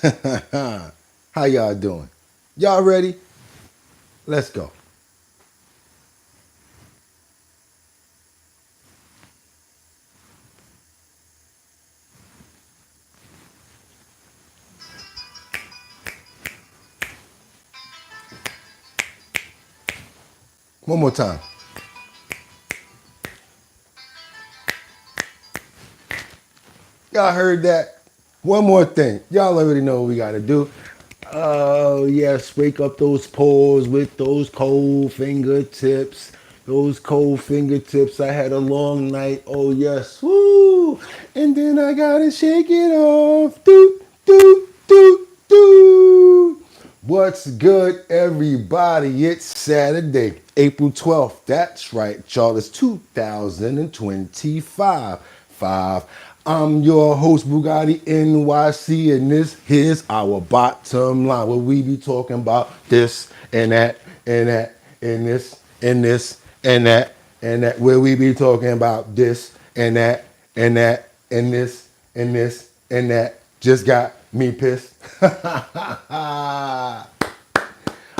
How y'all doing? Y'all ready? Let's go. One more time. Y'all heard that? One more thing. Y'all already know what we got to do. Oh, yes. Wake up those paws with those cold fingertips. Those cold fingertips. I had a long night. Oh, yes. Woo. And then I got to shake it off. Doot, doot, doot, doot. What's good, everybody? It's Saturday, April 12th. That's right, y'all. It's 2025. I'm your host, Bugatti NYC, and this here's our bottom line, where we be talking about this and that and that and this and this and that and that, where we be talking about this and that and that and this and this and that. Just got me pissed.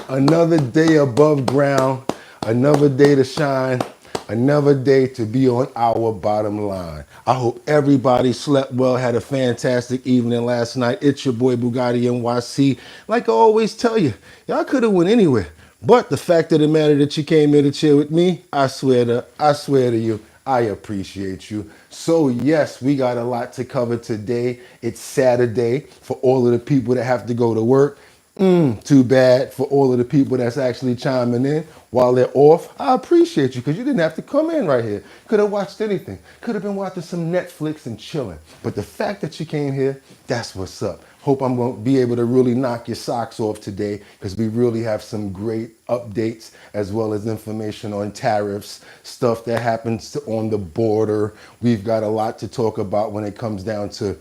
Another day above ground, another day to shine, another day to be on our bottom line. I hope everybody slept well, had a fantastic evening last night. It's your boy Bugatti NYC. Like I always tell you, y'all could have went anywhere. But the fact of the matter that you came here to chill with me, I swear to you, I appreciate you. So yes, we got a lot to cover today. It's Saturday for all of the people that have to go to work. Too bad for all of the people that's actually chiming in while they're off. I appreciate you because you didn't have to come in right here. Could have watched anything. Could have been watching some Netflix and chilling. But the fact that you came here, that's what's up. Hope I'm going to be able to really knock your socks off today because we really have some great updates as well as information on tariffs, stuff that happens on the border. We've got a lot to talk about when it comes down to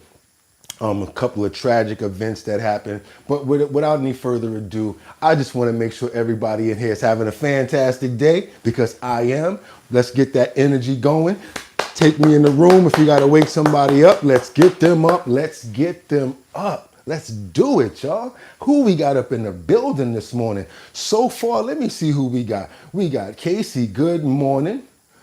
a couple of tragic events that happened. But without any further ado, I just want to make sure everybody in here is having a fantastic day because I am. Let's get that energy going. Take me in the room. If you got to wake somebody up, let's get them up. Let's get them up. Let's do it, y'all. Who we got up in the building this morning? So far, let me see who we got. We got Casey. Good morning.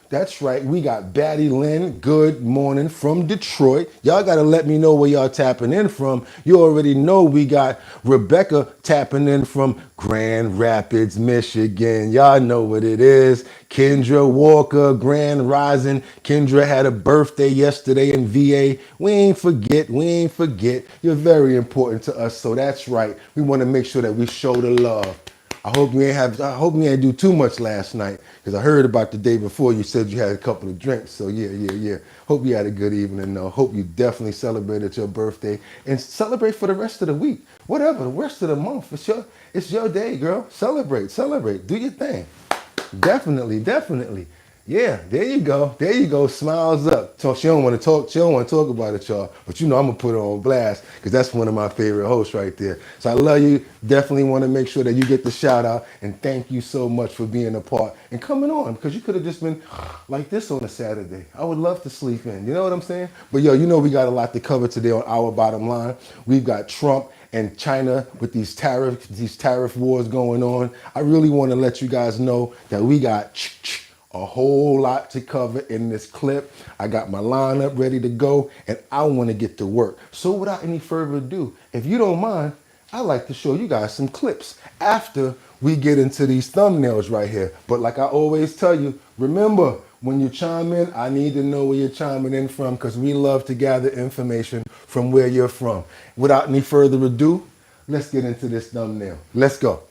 That's right. We got Batty Lynn. Good morning from Detroit. Y'all got to let me know where y'all tapping in from. You already know we got Rebecca tapping in from Grand Rapids, Michigan. Y'all know what it is. Kendra Walker, Grand Rising. Kendra had a birthday yesterday in VA. We ain't forget. We ain't forget. You're very important to us. So that's right. We want to make sure that we show the love. I hope you ain't do too much last night because I heard about the day before you said you had a couple of drinks. So yeah. Hope you had a good evening though. Hope you definitely celebrated your birthday and celebrate for the rest of the week. Whatever, the rest of the month. It's your day, girl. Celebrate. Do your thing. Definitely. Yeah, there you go. Smiles up. So she don't want to talk. She don't want to talk about it, y'all. But you know I'm gonna put her on blast because that's one of my favorite hosts right there. So I love you. Definitely want to make sure that you get the shout out and thank you so much for being a part and coming on because you could have just been like this on a Saturday. I would love to sleep in. You know what I'm saying? But yo, you know we got a lot to cover today on our bottom line. We've got Trump and China with these tariff wars going on. I really want to let you guys know that we got a whole lot to cover in this clip. I got my lineup ready to go and I want to get to work. So without any further ado, if you don't mind, I like to show you guys some clips after we get into these thumbnails right here. But like I always tell you, remember, when you chime in, I need to know where you're chiming in from because we love to gather information from where you're from. Without any further ado, let's get into this thumbnail. Let's go.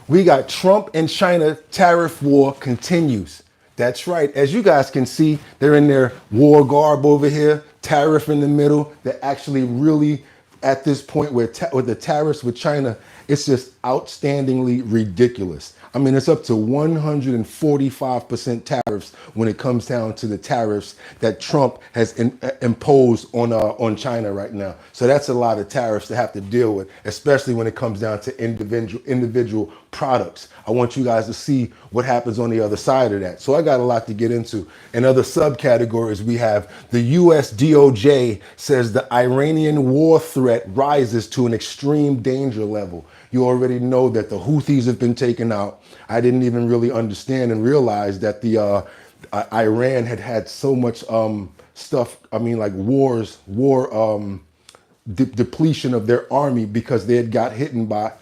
We got Trump and China tariff war continues. That's right. As you guys can see, they're in their war garb over here, tariff in the middle. They're actually really at this point where the tariffs with China, it's just outstandingly ridiculous. I mean, it's up to 145% tariffs when it comes down to the tariffs that Trump has imposed on China right now. So that's a lot of tariffs to have to deal with, especially when it comes down to individual products. I want you guys to see what happens on the other side of that. So I got a lot to get into. In other subcategories, we have the US DOJ says the Iranian war threat rises to an extreme danger level. You already know that the Houthis have been taken out. I didn't even really understand and realize that the Iran had so much stuff. I mean, like war depletion of their army because they had got hit by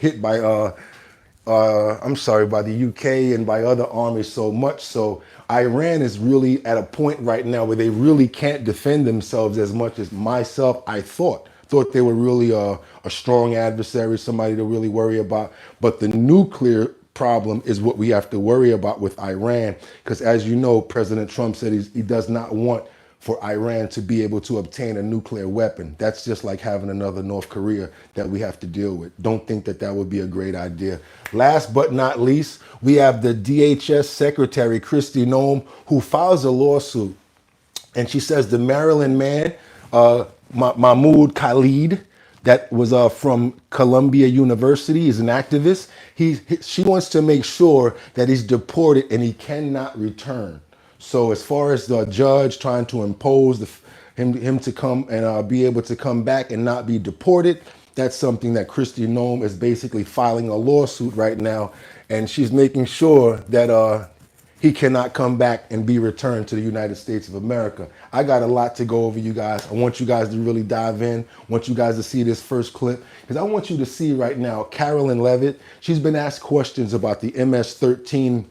by the UK and by other armies so much. So Iran is really at a point right now where they really can't defend themselves as much as I thought they were really a strong adversary, somebody to really worry about. But the nuclear problem is what we have to worry about with Iran, because as you know, President Trump said he does not want for Iran to be able to obtain a nuclear weapon. That's just like having another North Korea that we have to deal with. Don't think that would be a great idea. Last but not least, we have the DHS Secretary, Kristi Noem, who files a lawsuit. And she says the Maryland man, Mahmoud Khalid, that was from Columbia University, is an activist. She wants to make sure that he's deported and he cannot return. So as far as the judge trying to impose him to come and be able to come back and not be deported, that's something that Kristi Noem is basically filing a lawsuit right now, and she's making sure that he cannot come back and be returned to the United States of America. I got a lot to go over, you guys. I want you guys to really dive in. I want you guys to see this first clip, because I want you to see right now Carolyn Levitt. She's been asked questions about the MS-13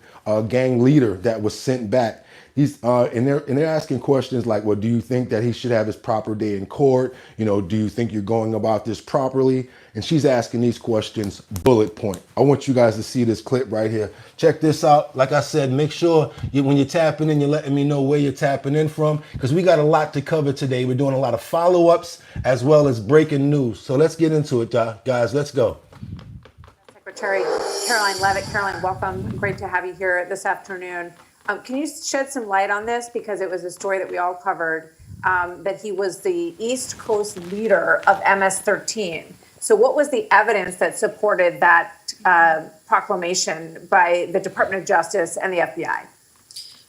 gang leader that was sent back. And they're asking questions like, well, do you think that he should have his proper day in court? You know, do you think you're going about this properly? And she's asking these questions bullet point. I want you guys to see this clip right here. Check this out. Like I said, make sure when you're tapping in, you're letting me know where you're tapping in from, because we got a lot to cover today. We're doing a lot of follow-ups as well as breaking news. So let's get into it, guys. Let's go. Secretary Caroline Levitt. Caroline, welcome. Great to have you here this afternoon. Can you shed some light on this? Because it was a story that we all covered, that he was the East Coast leader of MS-13. So what was the evidence that supported that proclamation by the Department of Justice and the FBI?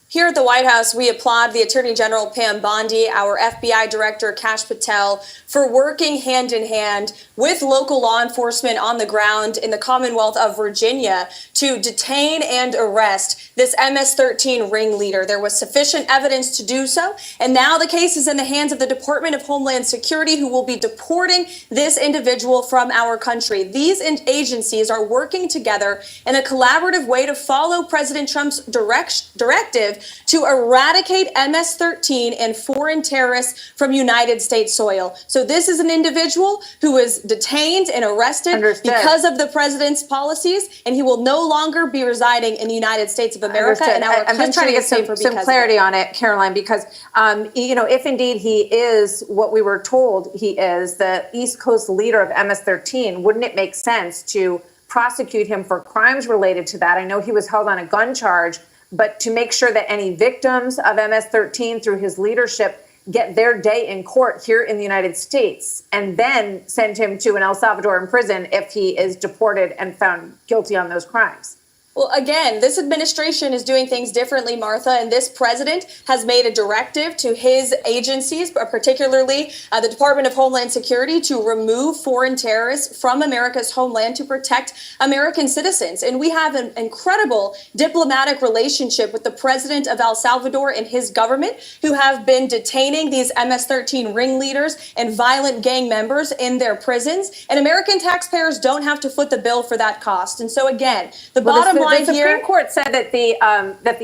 Here at the White House, we applaud the Attorney General Pam Bondi, our FBI Director Kash Patel, for working hand in hand with local law enforcement on the ground in the Commonwealth of Virginia to detain and arrest this MS-13 ringleader. There was sufficient evidence to do so, and now the case is in the hands of the Department of Homeland Security, who will be deporting this individual from our country. These agencies are working together in a collaborative way to follow President Trump's directive to eradicate MS-13 and foreign terrorists from United States soil. So this is an individual who is detained and arrested because of the president's policies, and he will no longer be residing in the United States of America. And our I'm just trying to get some clarity on it, Caroline, because if indeed he is what we were told he is, the East Coast leader of MS-13, wouldn't it make sense to prosecute him for crimes related to that? I know he was held on a gun charge, but to make sure that any victims of MS-13 through his leadership get their day in court here in the United States, and then send him to an El Salvadoran prison if he is deported and found guilty on those crimes. Well, again, this administration is doing things differently, Martha, and this president has made a directive to his agencies, particularly the Department of Homeland Security, to remove foreign terrorists from America's homeland to protect American citizens. And we have an incredible diplomatic relationship with the president of El Salvador and his government, who have been detaining these MS-13 ringleaders and violent gang members in their prisons. And American taxpayers don't have to foot the bill for that cost. And so, again, the bottom line here, the here, Supreme Court said that the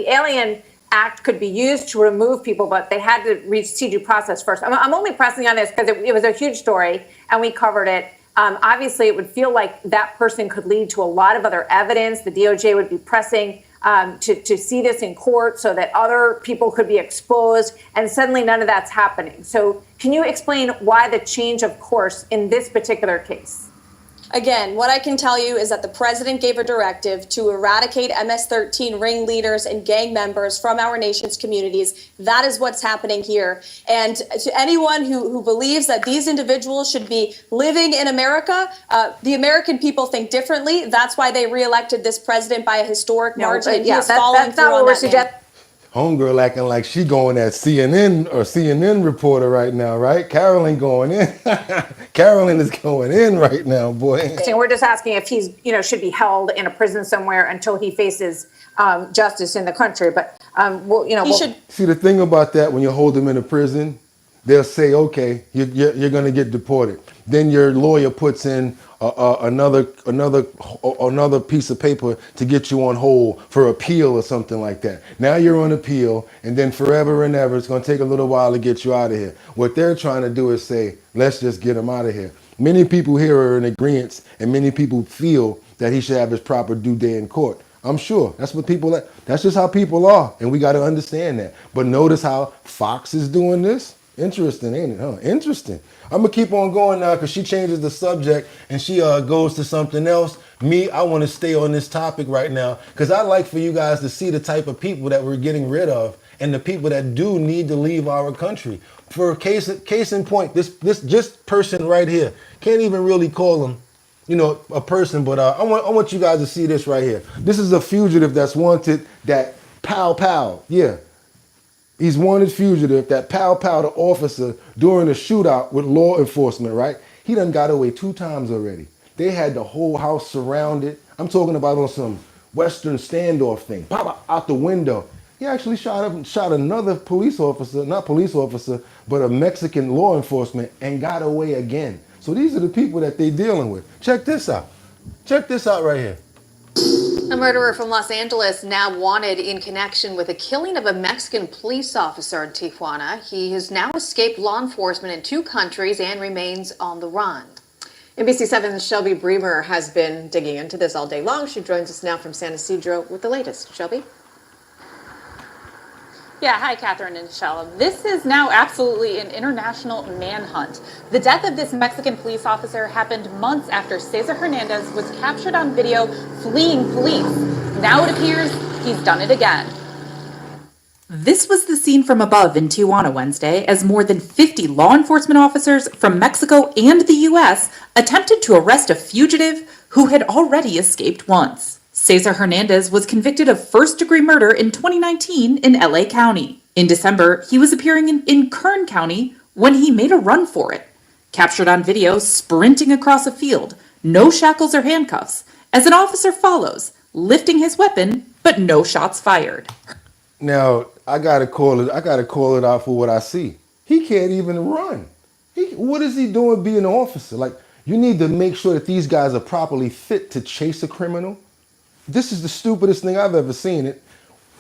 Alien Act could be used to remove people, but they had to reach due process first. I'm only pressing on this because it was a huge story and we covered it. Obviously, it would feel like that person could lead to a lot of other evidence. The DOJ would be pressing to see this in court so that other people could be exposed, and suddenly none of that's happening. So can you explain why the change of course in this particular case? Again, what I can tell you is that the president gave a directive to eradicate MS-13 ringleaders and gang members from our nation's communities. That is what's happening here. And to anyone who believes that these individuals should be living in America, the American people think differently. That's why they reelected this president by a historic margin. And he is following that's not what we're suggesting. Homegirl acting like she going at CNN or CNN reporter right now, right? Carolyn going in. Carolyn is going in right now, boy. We're just asking if he's, should be held in a prison somewhere until he faces justice in the country. But he should. See, the thing about that, when you hold him in a prison, they'll say, okay, you're going to get deported. Then your lawyer puts in another piece of paper to get you on hold for appeal or something like that. Now you're on appeal, and then forever and ever, it's going to take a little while to get you out of here. What they're trying to do is say, let's just get him out of here. Many people here are in agreement, and many people feel that he should have his proper due day in court. I'm sure that's just how people are, and we got to understand that. But notice how Fox is doing this. Interesting, ain't it? Huh? Interesting. I'm gonna keep on going now because she changes the subject and she goes to something else. Me, I want to stay on this topic right now because I like for you guys to see the type of people that we're getting rid of and the people that do need to leave our country. For case in point, this just person right here, can't even really call him, a person, but I want you guys to see this right here. This is a fugitive that's wanted. That pow, yeah. He's wanted fugitive, that pow the officer during a shootout with law enforcement, right? He done got away 2 times already. They had the whole house surrounded. I'm talking about on some Western standoff thing. Pop out the window. He actually shot another police officer, not police officer, but a Mexican law enforcement and got away again. So these are the people that they're dealing with. Check this out. Check this out right here. A murderer from Los Angeles now wanted in connection with the killing of a Mexican police officer in Tijuana. He has now escaped law enforcement in 2 countries and remains on the run. NBC7's Shelby Bremer has been digging into this all day long. She joins us now from San Ysidro with the latest. Shelby? Yeah, hi, Catherine and Michelle. This is now absolutely an international manhunt. The death of this Mexican police officer happened months after Cesar Hernandez was captured on video fleeing police. Now it appears he's done it again. This was the scene from above in Tijuana Wednesday as more than 50 law enforcement officers from Mexico and the U.S. attempted to arrest a fugitive who had already escaped once. Cesar Hernandez was convicted of first-degree murder in 2019 in LA County. In December, he was appearing in Kern County when he made a run for it. Captured on video sprinting across a field, no shackles or handcuffs, as an officer follows, lifting his weapon, but no shots fired. Now, I gotta call it out for what I see. He can't even run. What is he doing being an officer? Like, you need to make sure that these guys are properly fit to chase a criminal. This is the stupidest thing I've ever seen. It.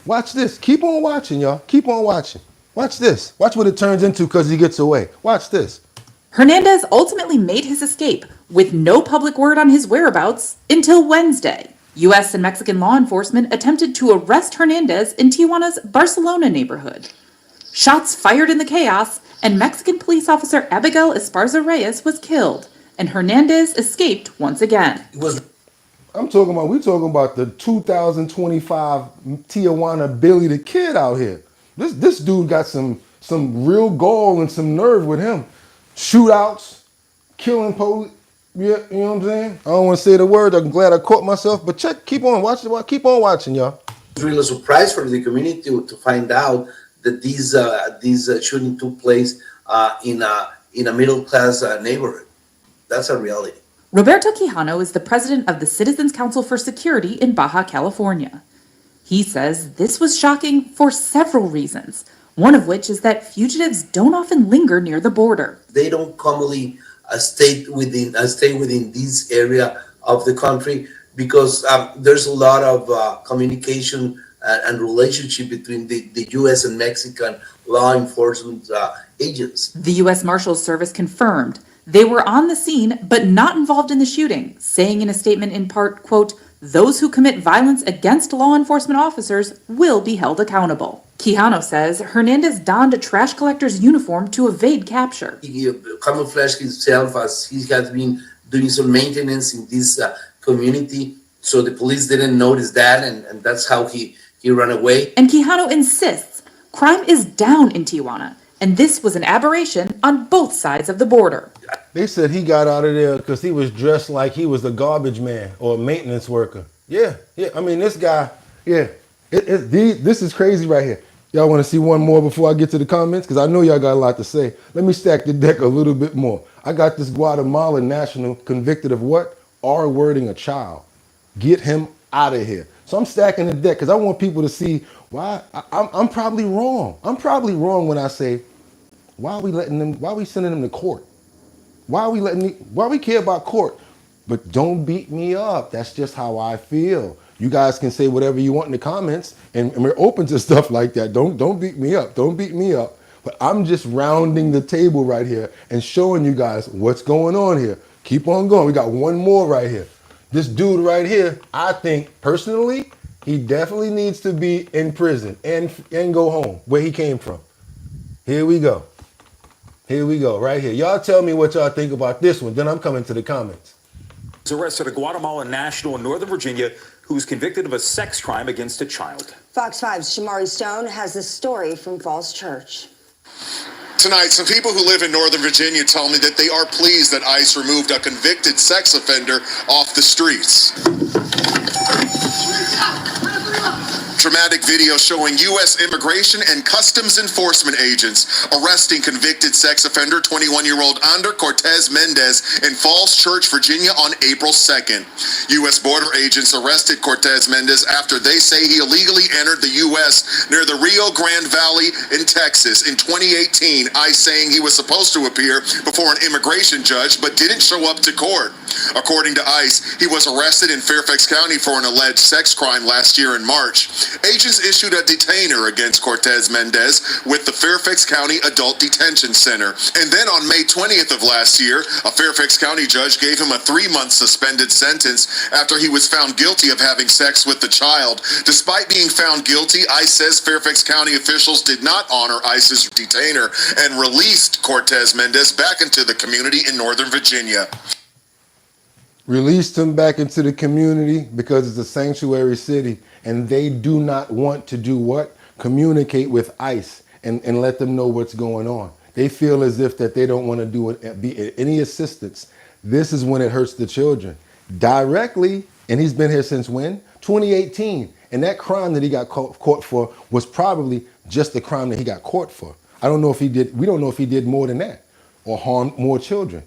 Watch this. Keep on watching, y'all. Keep on watching. Watch this. Watch what it turns into because he gets away. Watch this. Hernandez ultimately made his escape with no public word on his whereabouts until Wednesday. U.S. and Mexican law enforcement attempted to arrest Hernandez in Tijuana's Barcelona neighborhood. Shots fired in the chaos, and Mexican police officer Abigail Esparza Reyes was killed, and Hernandez escaped once again. We're talking about the 2025 Tijuana Billy the Kid out here. This dude got some real gall and some nerve with him. Shootouts, killing police. Yeah, you know what I'm saying? I don't want to say the word. I'm glad I caught myself, but keep on watching, y'all. It's really a surprise for the community to find out that these shooting took place in a middle class neighborhood. That's a reality. Roberto Quijano is the president of the Citizens Council for Security in Baja California. He says this was shocking for several reasons, one of which is that fugitives don't often linger near the border. They don't commonly stay within this area of the country because there's a lot of communication and relationship between the U.S. and Mexican law enforcement agents. The U.S. Marshals Service confirmed they were on the scene but not involved in the shooting, saying in a statement in part, quote, "Those who commit violence against law enforcement officers will be held accountable." Quijano says Hernandez donned a trash collector's uniform to evade capture. He camouflaged himself as he has been doing some maintenance in this community. So the police didn't notice that, and that's how he ran away. And Quijano insists crime is down in Tijuana, and this was an aberration on both sides of the border. They said he got out of there because he was dressed like he was a garbage man or a maintenance worker. Yeah. I mean, this guy, yeah. This is crazy right here. Y'all want to see one more before I get to the comments? Because I know y'all got a lot to say. Let me stack the deck a little bit more. I got this Guatemalan national convicted of what? R-wording a child. Get him out of here. So I'm stacking the deck because I want people to see why I'm probably wrong. I'm probably wrong when I say, why are we sending them to court? Why we care about court? But don't beat me up. That's just how I feel. You guys can say whatever you want in the comments, and we're open to stuff like that. Don't beat me up. Don't beat me up. But I'm just rounding the table right here and showing you guys what's going on here. Keep on going. We got one more right here. This dude right here, I think personally, he definitely needs to be in prison and go home where he came from. Here we go. Here we go, right here. Y'all tell me what y'all think about this one. Then I'm coming to the comments. Arrested a Guatemalan national in Northern Virginia who's convicted of a sex crime against a child. Fox 5's Shamari Stone has this story from Falls Church. Tonight, some people who live in Northern Virginia tell me that they are pleased that ICE removed a convicted sex offender off the streets. Dramatic video showing U.S. Immigration and Customs Enforcement agents arresting convicted sex offender 21-year-old Ander Cortez Mendez in Falls Church, Virginia on April 2nd. U.S. border agents arrested Cortez Mendez after they say he illegally entered the U.S. near the Rio Grande Valley in Texas in 2018, ICE saying he was supposed to appear before an immigration judge but didn't show up to court. According to ICE, he was arrested in Fairfax County for an alleged sex crime last year in March. Agents issued a detainer against Cortez Mendez with the Fairfax County Adult Detention Center. And then on May 20th of last year, a Fairfax County judge gave him a 3-month suspended sentence after he was found guilty of having sex with the child. Despite being found guilty, ICE says Fairfax County officials did not honor ICE's detainer and released Cortez Mendez back into the community in Northern Virginia. Released him back into the community because it's a sanctuary city, and they do not want to do what? Communicate with ICE and let them know what's going on. They feel as if that they don't want to do it, be any assistance. This is when it hurts the children directly, and he's been here since when? 2018. And that crime that he got caught for was probably just the crime that he got caught for. We don't know if he did more than that or harmed more children.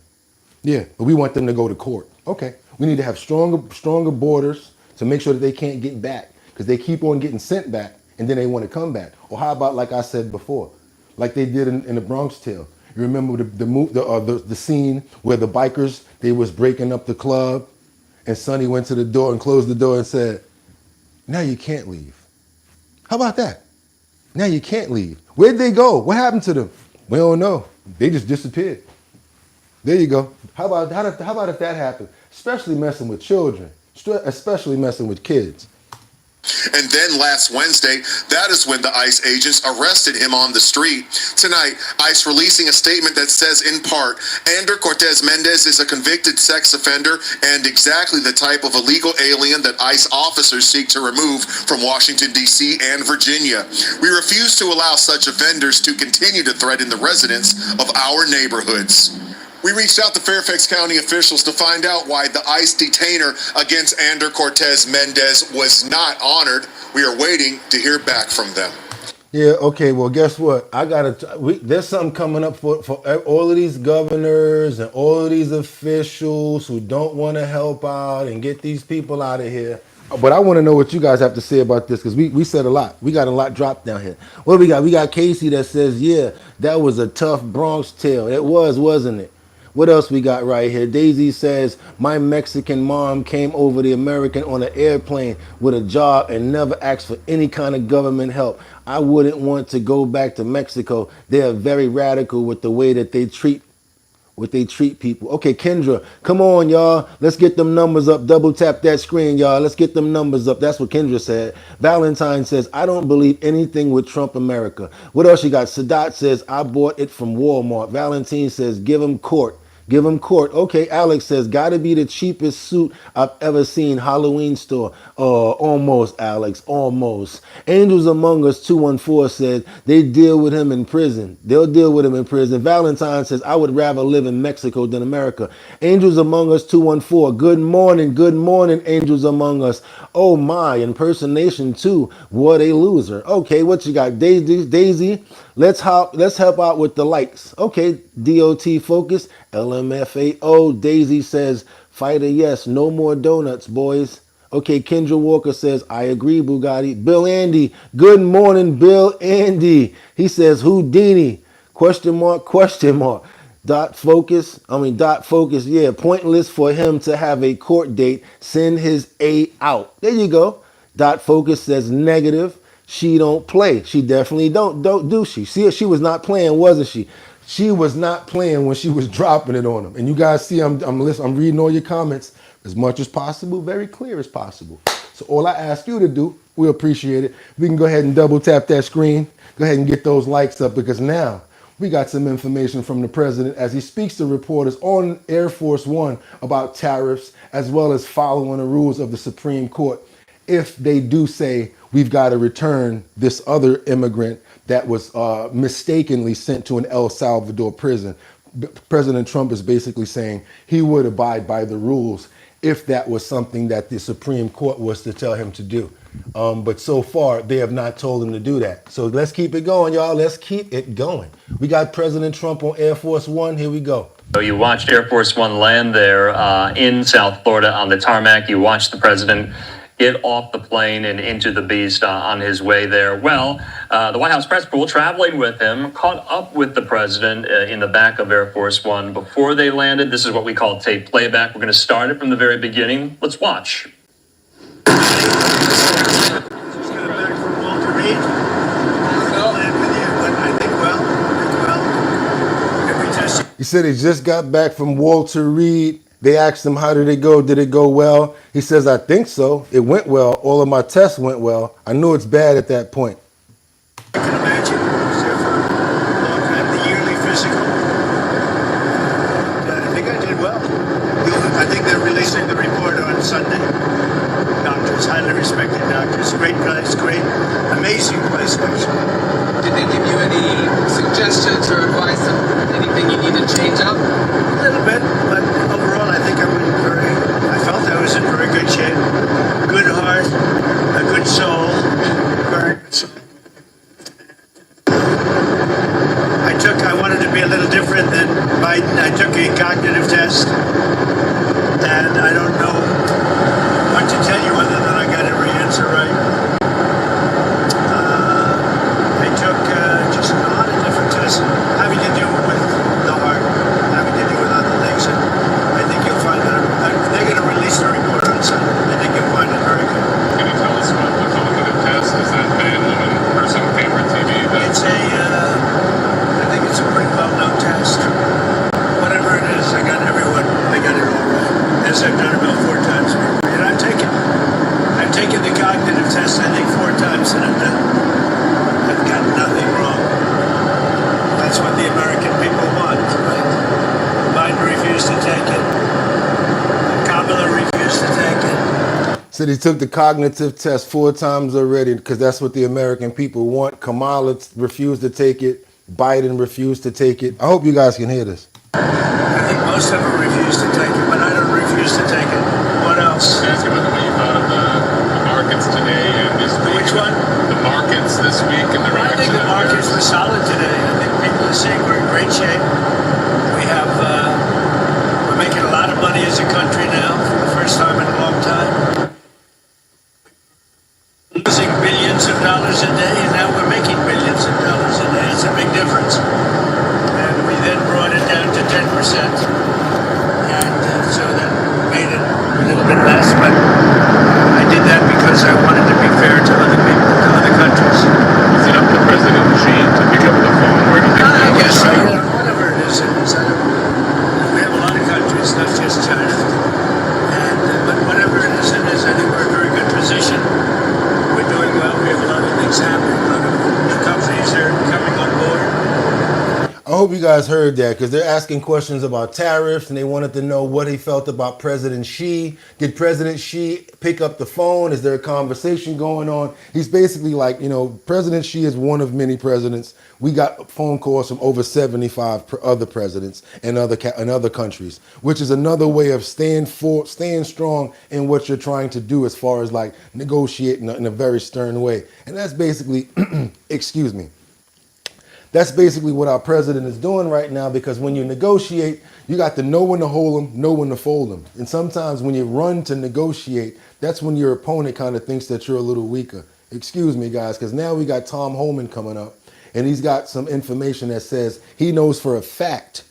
Yeah, but we want them to go to court. Okay, we need to have stronger borders to make sure that they can't get back because they keep on getting sent back and then they want to come back. Or how about, like I said before, like they did in the Bronx Tale. You remember the scene where the bikers, they was breaking up the club and Sonny went to the door and closed the door and said, now you can't leave. How about that? Now you can't leave. Where'd they go? What happened to them? We don't know. They just disappeared. There you go. How about if that happened? Especially messing with children, especially messing with kids. And then last Wednesday, that is when the ICE agents arrested him on the street. Tonight, ICE releasing a statement that says, in part, Ander Cortez Mendez is a convicted sex offender and exactly the type of illegal alien that ICE officers seek to remove from Washington, D.C. and Virginia. We refuse to allow such offenders to continue to threaten the residents of our neighborhoods. We reached out to Fairfax County officials to find out why the ICE detainer against Ander Cortez Mendez was not honored. We are waiting to hear back from them. Yeah, okay, well, guess what? There's something coming up for all of these governors and all of these officials who don't want to help out and get these people out of here. But I want to know what you guys have to say about this because we said a lot. We got a lot dropped down here. What do we got? We got Casey that says, yeah, that was a tough Bronx tale. It was, wasn't it? What else we got right here? Daisy says, my Mexican mom came over the American on an airplane with a job and never asked for any kind of government help. I wouldn't want to go back to Mexico. They are very radical with the way that they treat people. Okay, Kendra, come on, y'all. Let's get them numbers up. Double tap that screen, y'all. Let's get them numbers up. That's what Kendra said. Valentine says, I don't believe anything with Trump America. What else you got? Sadat says, I bought it from Walmart. Valentine says, give him court. Give him court. Okay, Alex says, gotta be the cheapest suit I've ever seen. Halloween store. Almost, Alex, almost. Angels Among Us 214 said they deal with him in prison. They'll deal with him in prison. Valentine says, I would rather live in Mexico than America. Angels Among Us 214. Good morning, Angels Among Us. Oh my, impersonation too. What a loser. Okay, what you got? Daisy, let's help out with the likes. Okay, DOT Focus, LMFAO. Daisy says, fighter, yes, no more donuts, boys. Okay, Kendra Walker says, I agree, Bugatti. Bill Andy, good morning, Bill Andy. He says, Houdini, question mark, question mark. Dot focus, yeah, pointless for him to have a court date. Send his A out. There you go. Dot focus says negative. She don't play. She definitely don't do she? See, she was not playing, wasn't she? She was not playing when she was dropping it on him. And you guys see, I'm listening, I'm reading all your comments as much as possible, very clear as possible. So all I ask you to do, we appreciate it. We can go ahead and double tap that screen. Go ahead and get those likes up, because now we got some information from the president as he speaks to reporters on Air Force One about tariffs, as well as following the rules of the Supreme Court. If they do say we've got to return this other immigrant that was mistakenly sent to an El Salvador prison, President Trump is basically saying he would abide by the rules if that was something that the Supreme Court was to tell him to do. But so far, they have not told him to do that. So let's keep it going, y'all. Let's keep it going. We got President Trump on Air Force One. Here we go. So you watched Air Force One land there in South Florida on the tarmac. You watched the president get off the plane and into the beast on his way there. Well, the White House press pool traveling with him caught up with the president in the back of Air Force One before they landed. This is what we call tape playback. We're going to start it from the very beginning. Let's watch. He said he just got back from Walter Reed. They asked him, how did it go? Did it go well? He says, I think so. It went well. All of my tests went well. I knew it's bad at that point. I can imagine. I was there for a long time, the yearly physical. And I think I did well. I think they're releasing the report on Sunday. Doctors, highly respected doctors. Great place, great, amazing place, actually. Did they give you any suggestions or advice on anything you need to change up? A little bit, but overall I think I felt I was in very good shape. Good heart, a good soul. I wanted to be a little different than Biden. I took a cognitive test, and I don't know what to tell you other than I got every answer right. I took just a lot of different tests having to do with the heart, having to do with other things, and I think you'll find that they're going to release the report on Sunday. I think you'll find it very good. Can you tell us what the cognitive test is? That man, woman, person, camera, TV? I think it's a pretty well-known test. Whatever it is, I got it all right. As I've done about 4 times. And I've taken the cognitive test, I think 4 times, and I've got nothing wrong. That's what the American people want, right? Biden refused to take it. Kamala refused to take it. Said he took the cognitive test 4 times already because that's what the American people want. Kamala refused to take it. Biden refused to take it. I hope you guys can hear this. I think most of them refuse to take it, but I don't refuse to take it. What else? Can I ask you about what you thought of the markets today and this week? Which one? The markets this week and the reaction. I think the markets were solid today. I think people are saying we're in great shape. We're making a lot of money as a country now for the first time in a long time. Losing billions of dollars a day, and now we're making billions of dollars a day. It's a big difference. And we then brought it down to 10%. And hope you guys heard that because they're asking questions about tariffs and they wanted to know what he felt about President Xi. Did President Xi pick up the phone? Is there a conversation going on? He's basically like, President Xi is one of many presidents. We got phone calls from over 75 other presidents and other countries, which is another way of staying strong in what you're trying to do as far as like negotiating in a very stern way. And that's basically, excuse me. That's basically what our president is doing right now, because when you negotiate, you got to know when to hold them, know when to fold them. And sometimes when you run to negotiate, that's when your opponent kind of thinks that you're a little weaker. Excuse me, guys, because now we got Tom Homan coming up, and he's got some information that says he knows for a fact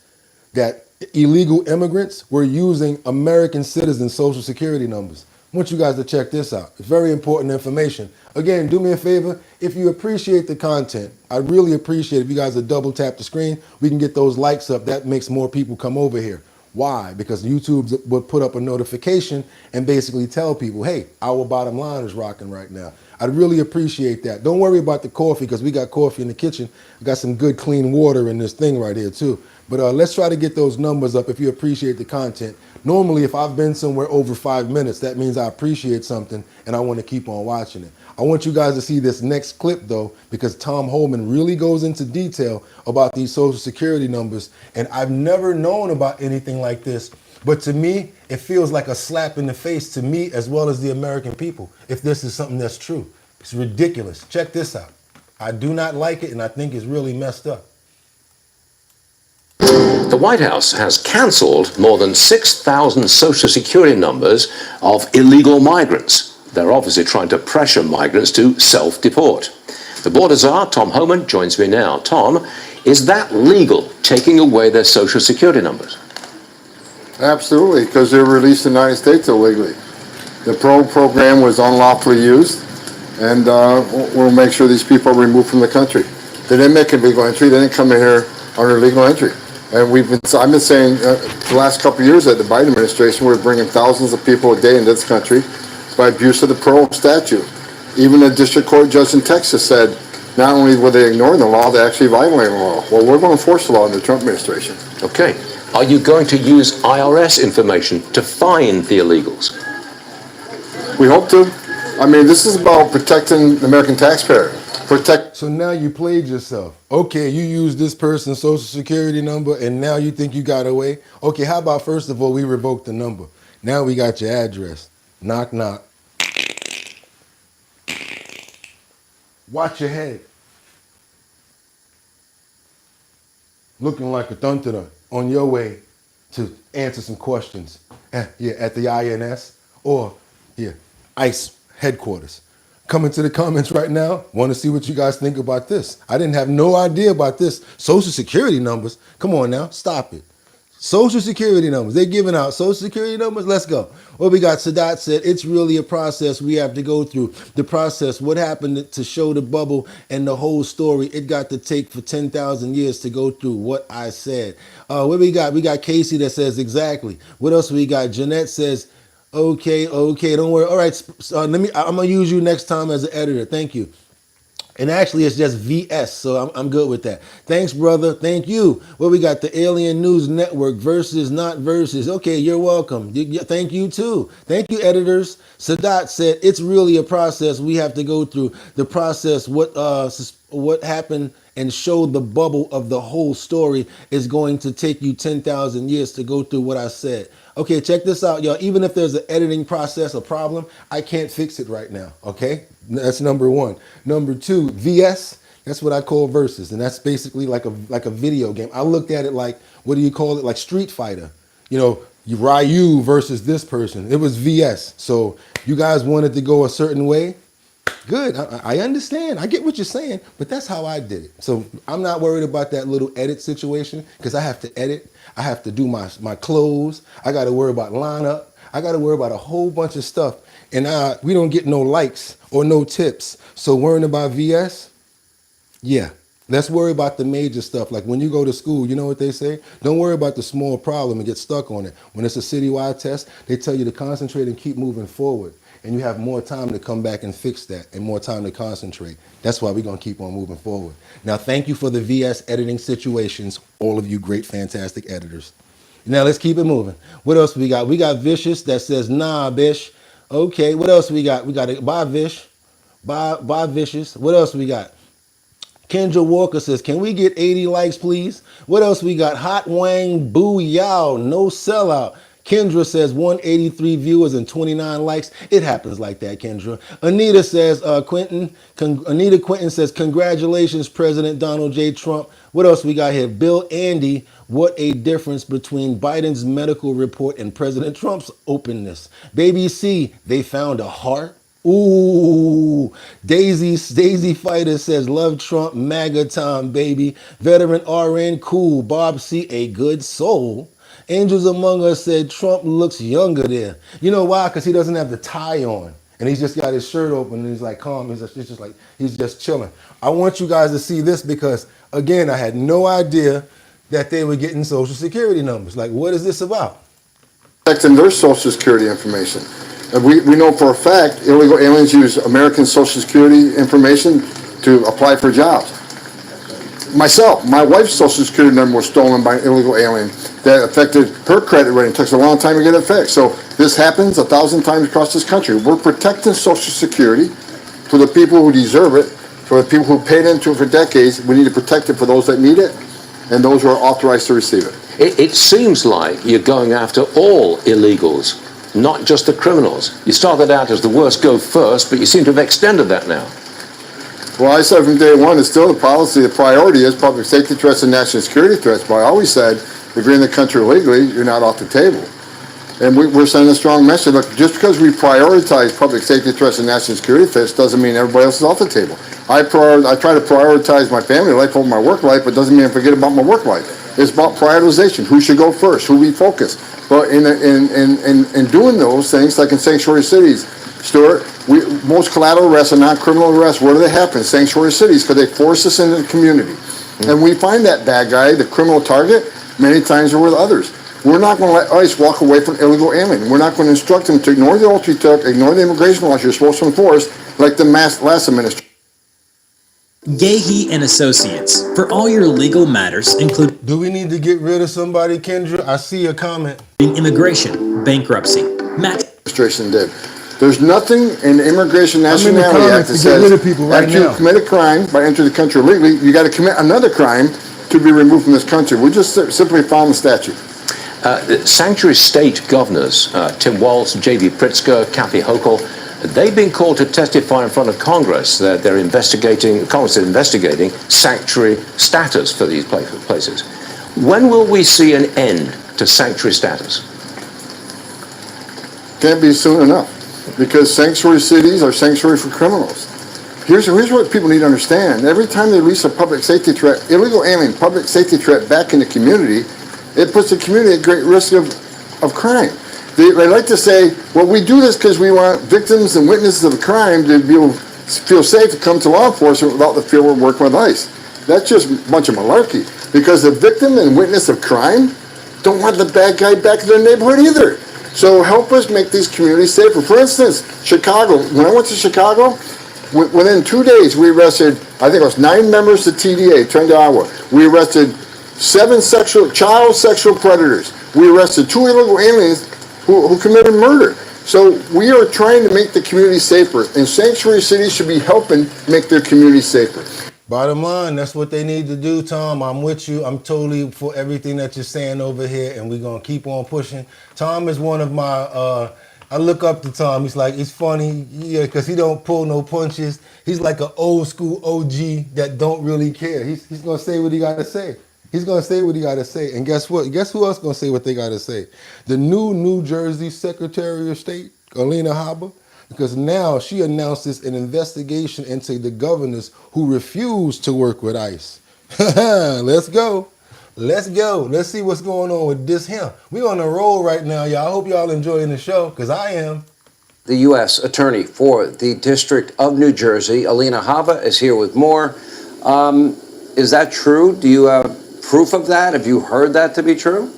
that illegal immigrants were using American citizens' social security numbers. I want you guys to check this out. It's very important information. Again, do me a favor. If you appreciate the content, I'd really appreciate if you guys would double tap the screen. We can get those likes up. That makes more people come over here. Why? Because YouTube would put up a notification and basically tell people, hey, our bottom line is rocking right now. I'd really appreciate that. Don't worry about the coffee because we got coffee in the kitchen. We got some good clean water in this thing right here too. But let's try to get those numbers up if you appreciate the content. Normally, if I've been somewhere over 5 minutes, that means I appreciate something and I want to keep on watching it. I want you guys to see this next clip though, because Tom Homan really goes into detail about these social security numbers. And I've never known about anything like this. But to me, it feels like a slap in the face to me as well as the American people, if this is something that's true. It's ridiculous. Check this out. I do not like it, and I think it's really messed up. The White House has cancelled more than 6,000 Social Security numbers of illegal migrants. They're obviously trying to pressure migrants to self-deport. The border czar, Tom Homan, joins me now. Tom, is that legal, taking away their Social Security numbers? Absolutely, because they're released in the United States illegally. The program was unlawfully used, and we'll make sure these people are removed from the country. They didn't make a legal entry. They didn't come in here under legal entry. And I've been saying the last couple of years that the Biden administration, we're bringing thousands of people a day into this country by abuse of the parole statute. Even a district court judge in Texas said not only were they ignoring the law, they actually violating the law. Well, we're going to enforce the law in the Trump administration. Okay. Are you going to use IRS information to find the illegals? We hope to. I mean, this is about protecting the American taxpayer. So now you played yourself. Okay, you used this person's social security number and now you think you got away? Okay, how about first of all, we revoked the number. Now we got your address. Knock, knock. Watch your head. Looking like a thunder on your way to answer some questions at the INS or ICE headquarters. Come into the comments right now. Want to see what you guys think about this. I didn't have no idea about this. Social security numbers. Come on now, stop it. Social security numbers. They're giving out social security numbers. Let's go. Well, we got Sadat said, it's really a process we have to go through. The process, what happened to show the bubble and the whole story, it got to take for 10,000 years to go through what I said. What we got? We got Casey that says exactly. What else we got? Jeanette says, okay, don't worry. All right, I'm gonna use you next time as an editor. Thank you. And actually, it's just VS, so I'm good with that. Thanks, brother. Thank you. Well, we got the Alien News Network versus not versus. Okay, you're welcome. Thank you, too. Thank you, editors. Sadat said, it's really a process we have to go through. The process, what happened and show the bubble of the whole story is going to take you 10,000 years to go through what I said. Okay, check this out, y'all. Even if there's an editing process or problem, I can't fix it right now, okay? That's number one. Number two, VS, that's what I call versus, and that's basically like a video game. I looked at it like, what do you call it? Like Street Fighter. You know, Ryu versus this person. It was VS. So you guys wanted to go a certain way. Good. I understand. I get what you're saying, but that's how I did it. So I'm not worried about that little edit situation because I have to edit. I have to do my clothes. I got to worry about lineup. I got to worry about a whole bunch of stuff. And we don't get no likes or no tips. So worrying about VS, yeah. Let's worry about the major stuff. Like when you go to school, you know what they say? Don't worry about the small problem and get stuck on it. When it's a citywide test, they tell you to concentrate and keep moving forward. and you have more time to come back and fix that and more time to concentrate. That's why we're going to keep on moving forward. Now, thank you for the VS editing situations, all of you great, fantastic editors. Now, let's keep it moving. What else we got? We got Vicious that says, nah, bish. Okay, what else we got? We got it. Bye, Vish. Bye, Vicious. What else we got? Kendra Walker says, can we get 80 likes, please? What else we got? Hot Wang Boo Yow, no sellout. Kendra says 183 viewers and 29 likes. It happens like that, Kendra. Anita says, Anita Quinton says, congratulations, President Donald J. Trump. What else we got here? Bill Andy, what a difference between Biden's medical report and President Trump's openness. Baby C, they found a heart. Ooh, Daisy Fighter says, love Trump, MAGA time, baby. Veteran RN, cool. Bob C, a good soul. Angels Among Us said, Trump looks younger there. You know why? Because he doesn't have the tie on. And he's just got his shirt open and he's like calm. He's just like, he's just chilling. I want you guys to see this because, again, I had no idea that they were getting Social Security numbers. Like, what is this about? Protecting their Social Security information. We know for a fact illegal aliens use American Social Security information to apply for jobs. Myself, my wife's Social Security number was stolen by an illegal alien that affected her credit rating. It took us a long time to get it fixed. So this happens 1,000 times across this country. We're protecting Social Security for the people who deserve it, for the people who paid into it for decades. We need to protect it for those that need it and those who are authorized to receive it. It seems like you're going after all illegals, not just the criminals. You started out as the worst go first, but you seem to have extended that now. Well, I said from day one, it's still the policy. The priority is public safety threats and national security threats. But I always said, if you're in the country illegally, you're not off the table. And we're sending a strong message. Look, just because we prioritize public safety threats and national security threats doesn't mean everybody else is off the table. I try to prioritize my family life over my work life, but doesn't mean I forget about my work life. It's about prioritization. Who should go first? Who we focus? But in doing those things, like in sanctuary cities, Stuart, most collateral arrests are not criminal arrests. Where do they happen? Sanctuary cities, because they force us into the community. Mm-hmm. And we find that bad guy, the criminal target, many times are with others. We're not going to let ICE walk away from illegal alien. We're not going to instruct them to ignore the oath we took, ignore the immigration laws you're supposed to enforce, like the last administration. Gahey and Associates, for all your legal matters, including... Do we need to get rid of somebody, Kendra? I see a comment. Immigration, bankruptcy, administration did. There's nothing in the Immigration Nationality Act that says after you commit a crime by entering the country illegally, you got to commit another crime to be removed from this country. We just simply found the statute. Sanctuary state governors, Tim Walz, J.D. Pritzker, Kathy Hochul, they've been called to testify in front of Congress that they're investigating, Congress is investigating sanctuary status for these places. When will we see an end to sanctuary status? Can't be soon enough, because sanctuary cities are sanctuary for criminals. Here's what people need to understand. Every time they release a public safety threat, illegal alien public safety threat back in the community, it puts the community at great risk of crime. They like to say, well, we do this because we want victims and witnesses of crime to feel safe to come to law enforcement without the fear we're working with ICE. That's just a bunch of malarkey, because the victim and witness of crime don't want the bad guy back in their neighborhood either. So help us make these communities safer. For instance, Chicago. When I went to Chicago, within 2 days, we arrested, I think it was 9 members of TDA, Trento, Iowa. We arrested 7 child sexual predators. We arrested 2 illegal aliens who committed murder. So we are trying to make the community safer, and sanctuary cities should be helping make their communities safer. Bottom line, that's what they need to do, Tom. I'm with you. I'm totally for everything that you're saying over here, and we're going to keep on pushing. Tom is one of my, I look up to Tom. He's funny, yeah, because he don't pull no punches. He's like an old school OG that don't really care. He's going to say what he got to say. He's going to say what he got to say. And guess what? Guess who else going to say what they got to say? The new New Jersey Secretary of State, Alina Habba, because now she announces an investigation into the governors who refuse to work with ICE. Let's go. Let's go. Let's see what's going on with this here. We're on a roll right now, y'all. I hope y'all enjoying the show, because I am. The U.S. Attorney for the District of New Jersey, Alina Habba, is here with more. Is that true? Do you have proof of that? Have you heard that to be true?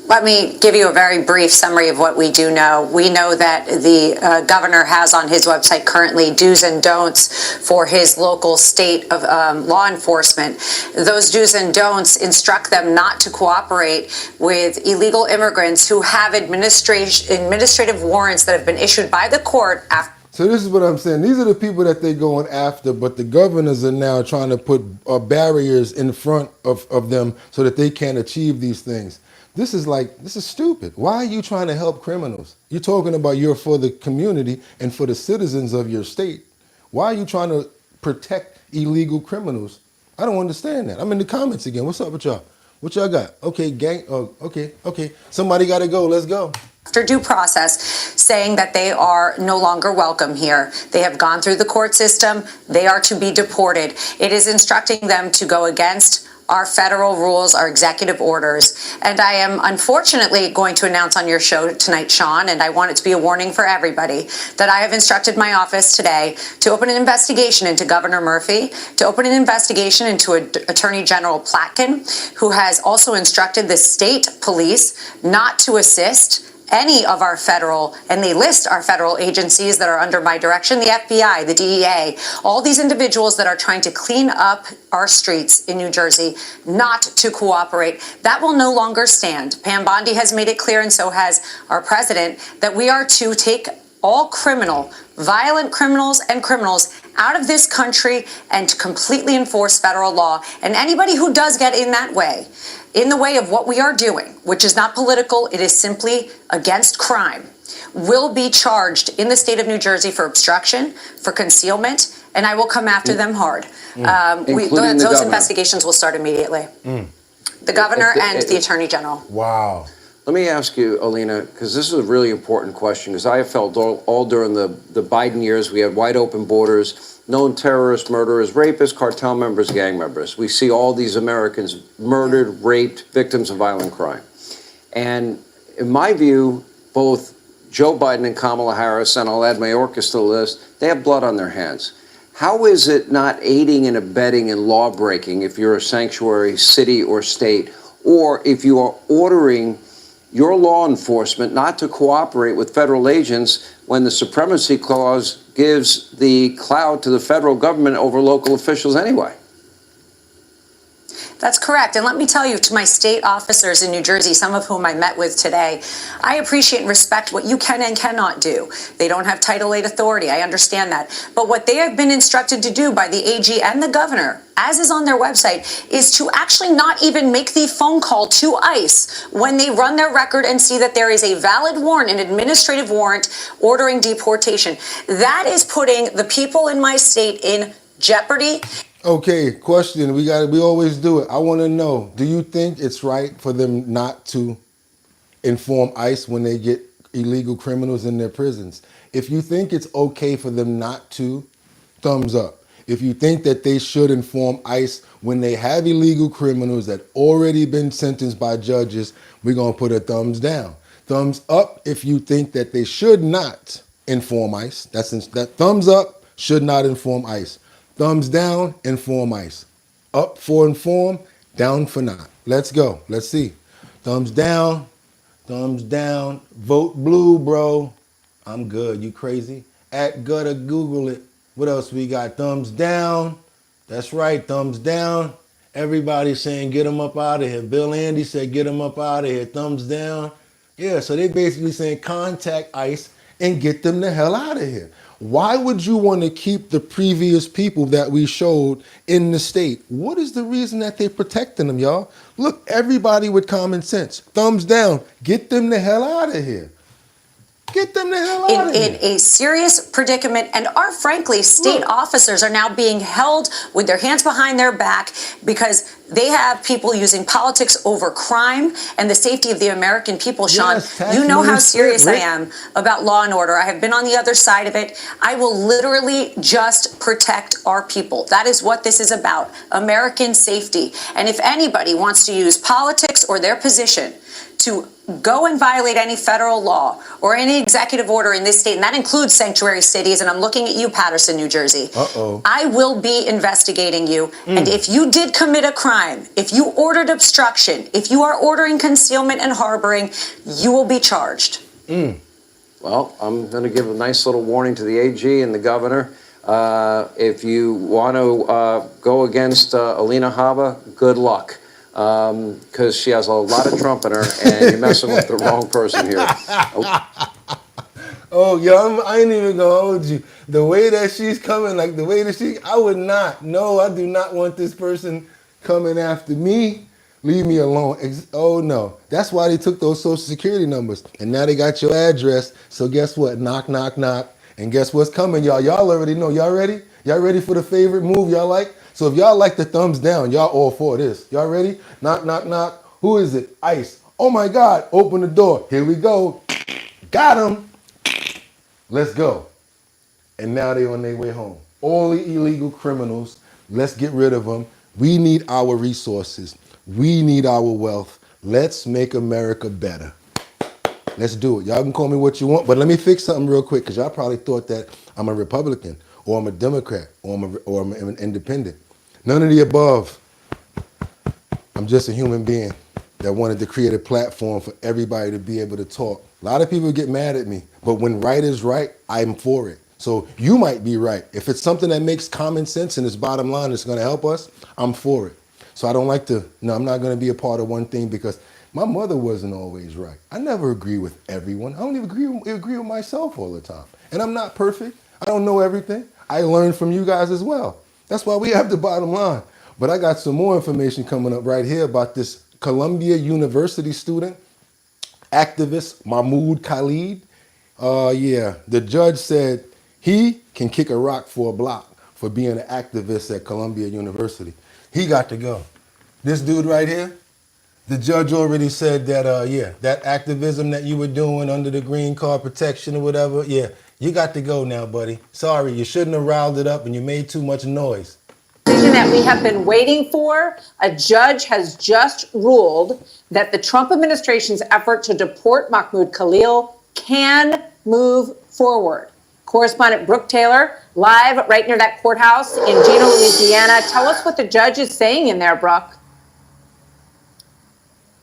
Let me give you a very brief summary of what we do know. We know that the governor has on his website currently do's and don'ts for his local state of law enforcement. Those do's and don'ts instruct them not to cooperate with illegal immigrants who have administrative warrants that have been issued by the court after. So this is what I'm saying. These are the people that they're going after, but the governors are now trying to put barriers in front of them so that they can't achieve these things. This is stupid. Why are you trying to help criminals? You're talking about you're for the community and for the citizens of your state. Why are you trying to protect illegal criminals? I don't understand that. I'm in the comments again. What's up with y'all? What y'all got? Okay, gang. Oh, okay. Somebody got to go. Let's go. After due process, saying that they are no longer welcome here. They have gone through the court system. They are to be deported. It is instructing them to go against our federal rules, our executive orders. And I am unfortunately going to announce on your show tonight, Sean, and I want it to be a warning for everybody, that I have instructed my office today to open an investigation into Governor Murphy, to open an investigation into Attorney General Platkin, who has also instructed the state police not to assist any of our federal, and they list our federal agencies that are under my direction, the FBI, the DEA, all these individuals that are trying to clean up our streets in New Jersey, not to cooperate. That will no longer stand. Pam Bondi has made it clear, and so has our president, that we are to take all violent criminals and criminals out of this country and to completely enforce federal law. And anybody who does get in that way, in the way of what we are doing, which is not political, it is simply against crime, will be charged in the state of New Jersey for obstruction, for concealment, and I will come after them hard. Those investigations will start immediately. The governor and the attorney general. Wow. Let me ask you, Alina, because this is a really important question, because I have felt all during the Biden years, we had wide open borders, known terrorists, murderers, rapists, cartel members, gang members. We see all these Americans murdered, raped, victims of violent crime. And in my view, both Joe Biden and Kamala Harris, and I'll add Mayorkas to the list, they have blood on their hands. How is it not aiding and abetting in law breaking if you're a sanctuary city or state, or if you are ordering your law enforcement not to cooperate with federal agents when the Supremacy Clause gives the clout to the federal government over local officials anyway? That's correct. And let me tell you, to my state officers in New Jersey, some of whom I met with today, I appreciate and respect what you can and cannot do. They don't have Title VIII authority. I understand that. But what they have been instructed to do by the AG and the governor, as is on their website, is to actually not even make the phone call to ICE when they run their record and see that there is a valid warrant, an administrative warrant ordering deportation. That is putting the people in my state in jeopardy. Okay, question. We always do it. I want to know, do you think it's right for them not to inform ICE when they get illegal criminals in their prisons? If you think it's okay for them not to, thumbs up. If you think that they should inform ICE when they have illegal criminals that already been sentenced by judges, we're going to put a thumbs down. Thumbs up if you think that they should not inform ICE. That thumbs up, should not inform ICE. Thumbs down, inform ICE. Up for inform, down for not. Let's go. Let's see. Thumbs down, vote blue, bro. I'm good. You crazy? Gotta Google it. What else we got? Thumbs down. That's right, thumbs down. Everybody's saying get them up out of here. Bill Andy said get them up out of here. Thumbs down. Yeah, so they basically saying contact ICE and get them the hell out of here. Why would you want to keep the previous people that we showed in the state? What is the reason that they're protecting them, y'all? Look, everybody with common sense. Thumbs down. Get them the hell out of here. Get them the hell out of here. In a serious predicament, and our, frankly, state officers are now being held with their hands behind their back because they have people using politics over crime and the safety of the American people. Sean, you know how serious I am about law and order. I have been on the other side of it. I will literally just protect our people. That is what this is about, American safety. And if anybody wants to use politics or their position to go and violate any federal law or any executive order in this state, and that includes sanctuary cities, and I'm looking at you, Paterson, New Jersey, I will be investigating you. And if you did commit a crime, if you ordered obstruction, if you are ordering concealment and harboring, you will be charged. Well, I'm going to give a nice little warning to the AG and the governor. If you want to go against Alina Habba, good luck. Because she has a lot of Trump in her, and you're messing with the wrong person here. Oh, yo, I ain't even gonna hold you. The way that she's coming, like the way that I would not. No, I do not want this person coming after me. Leave me alone. Oh, no. That's why they took those social security numbers. And now they got your address. So guess what? Knock, knock, knock. And guess what's coming, y'all? Y'all already know. Y'all ready? Y'all ready for the favorite move y'all like? So if y'all like the thumbs down, y'all all for this. Y'all ready? Knock, knock, knock. Who is it? ICE. Oh, my God. Open the door. Here we go. Got him. Let's go. And now they on their way home. All the illegal criminals, let's get rid of them. We need our resources. We need our wealth. Let's make America better. Let's do it. Y'all can call me what you want, but let me fix something real quick, because y'all probably thought that I'm a Republican or I'm a Democrat or I'm an independent. None of the above. I'm just a human being that wanted to create a platform for everybody to be able to talk. A lot of people get mad at me, but when right is right, I'm for it. So you might be right. If it's something that makes common sense and it's bottom line, it's going to help us, I'm for it. So I don't like to, no, I'm not going to be a part of one thing because my mother wasn't always right. I never agree with everyone. I don't even agree with myself all the time. And I'm not perfect. I don't know everything. I learn from you guys as well. That's why we have the bottom line. But I got some more information coming up right here about this Columbia University student, activist Mahmoud Khalid. The judge said he can kick a rock for a block for being an activist at Columbia University. He got to go. This dude right here, the judge already said that, that activism that you were doing under the green card protection or whatever, you got to go now, buddy. Sorry, you shouldn't have riled it up and you made too much noise. Decision that we have been waiting for. A judge has just ruled that the Trump administration's effort to deport Mahmoud Khalil can move forward. Correspondent Brooke Taylor, live right near that courthouse in Jena, Louisiana. Tell us what the judge is saying in there, Brooke.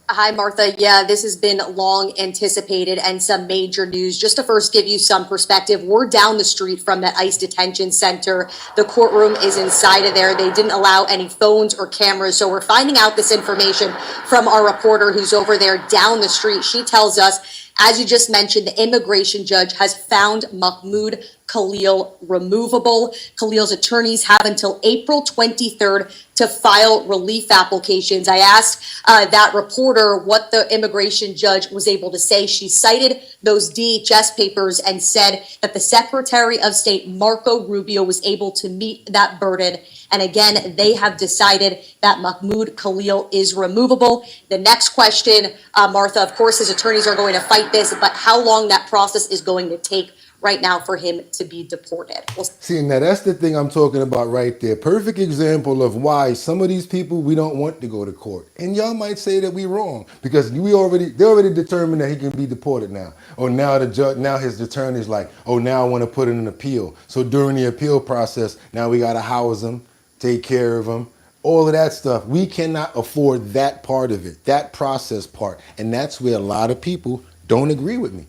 Hi, Martha. Yeah, this has been long anticipated and some major news. Just to first give you some perspective, we're down the street from that ICE detention center. The courtroom is inside of there. They didn't allow any phones or cameras. So we're finding out this information from our reporter who's over there down the street. She tells us, as you just mentioned, the immigration judge has found Mahmoud Khalil removable. Khalil's attorneys have until April 23rd to file relief applications. I asked that reporter what the immigration judge was able to say. She cited those DHS papers and said that the Secretary of State, Marco Rubio, was able to meet that burden. And again, they have decided that Mahmoud Khalil is removable. The next question, Martha, of course, his attorneys are going to fight this, but how long that process is going to take right now for him to be deported. See, now that's the thing I'm talking about right there. Perfect example of why some of these people, we don't want to go to court. And y'all might say that we wrong because they already determined that he can be deported now. Or now the judge, now his attorney's like, oh, now I want to put in an appeal. So during the appeal process, now we got to house him, take care of him, all of that stuff. We cannot afford that part of it, that process part. And that's where a lot of people don't agree with me.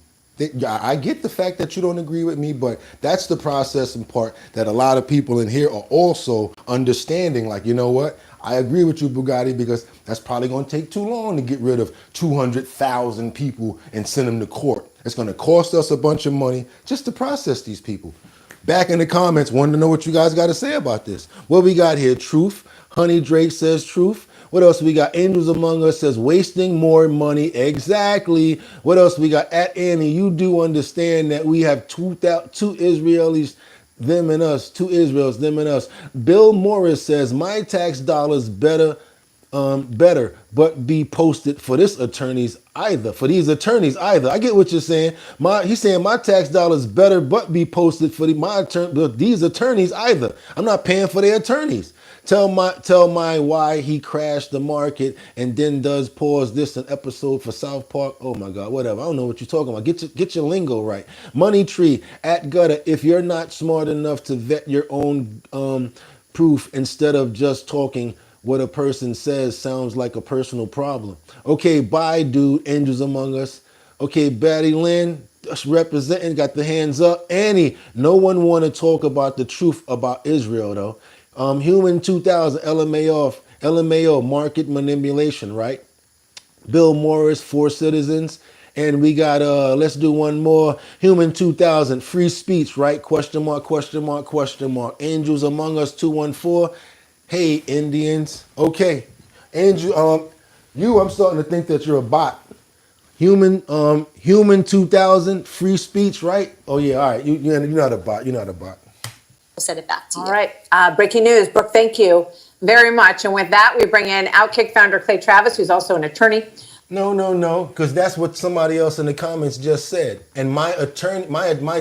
I get the fact that you don't agree with me, but that's the processing part that a lot of people in here are also understanding. Like, you know what? I agree with you, Bugatti, because that's probably going to take too long to get rid of 200,000 people and send them to court. It's going to cost us a bunch of money just to process these people. Back in the comments, wanted to know what you guys got to say about this. What we got here? Truth. Honey Drake says truth. What else we got? Angels Among Us says wasting more money. Exactly. What else we got? At Annie, you do understand that we have two Israelis, them and us, two Israels, them and us. Bill Morris says my tax dollars better better but be posted for this attorneys either. For these attorneys either. I get what you're saying. He's saying my tax dollars better but be posted for these attorneys either. I'm not paying for their attorneys. Tell my why he crashed the market and then does pause this an episode for South Park. Oh my God, whatever. I don't know what you're talking about. Get your lingo right. Money Tree at Gutter. If you're not smart enough to vet your own proof instead of just talking, what a person says sounds like a personal problem. Okay, bye, dude. Angels Among Us. Okay, Batty Lynn, representing, got the hands up. Annie, no one want to talk about the truth about Israel, though. Human 2000, LMAO, market manipulation, right? Bill Morris, 4 citizens. And we got, let's do one more. Human 2000, free speech, right? Question mark, question mark, question mark. Angels Among Us, 214. Hey, Indians. Okay. Andrew, I'm starting to think that you're a bot. Human 2000, free speech, right? Oh yeah, all right. You're not a bot. You're not a bot. I'll send it back to you. All right. Breaking news. Brooke, thank you very much. And with that, we bring in Outkick founder Clay Travis, who's also an attorney. No, because that's what somebody else in the comments just said. And my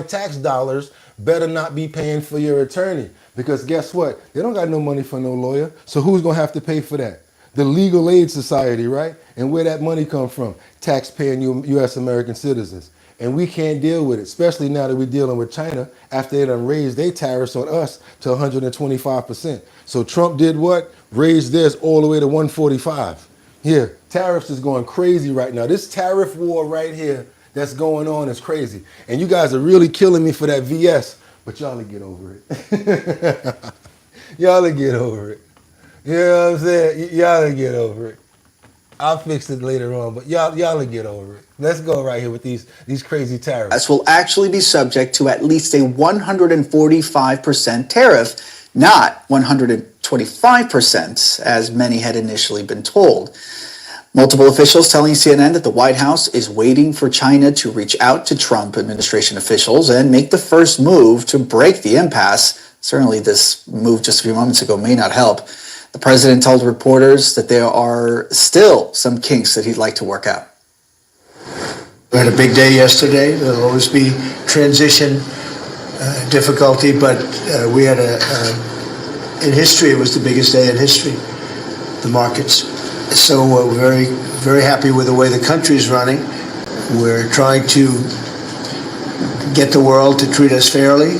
tax dollars better not be paying for your attorney. Because guess what? They don't got no money for no lawyer. So who's going to have to pay for that? The Legal Aid Society, right? And where that money come from? Taxpaying U.S. American citizens. And we can't deal with it, especially now that we're dealing with China after they done raised their tariffs on us to 125%. So Trump did what? Raised theirs all the way to 145. Yeah, tariffs is going crazy right now. This tariff war right here that's going on is crazy. And you guys are really killing me for that VS, but y'all will get over it. Y'all will get over it. You know what I'm saying? Y'all will get over it. I'll fix it later on, but y'all will get over it. Let's go right here with these crazy tariffs. This will actually be subject to at least a 145% tariff, not 125%, as many had initially been told. Multiple officials telling CNN that the White House is waiting for China to reach out to Trump administration officials and make the first move to break the impasse. Certainly this move just a few moments ago may not help. The president told reporters that there are still some kinks that he'd like to work out. We had a big day yesterday. There'll always be transition difficulty, but we had in history, it was the biggest day in history, the markets. So we're very, very happy with the way the country is running. We're trying to get the world to treat us fairly.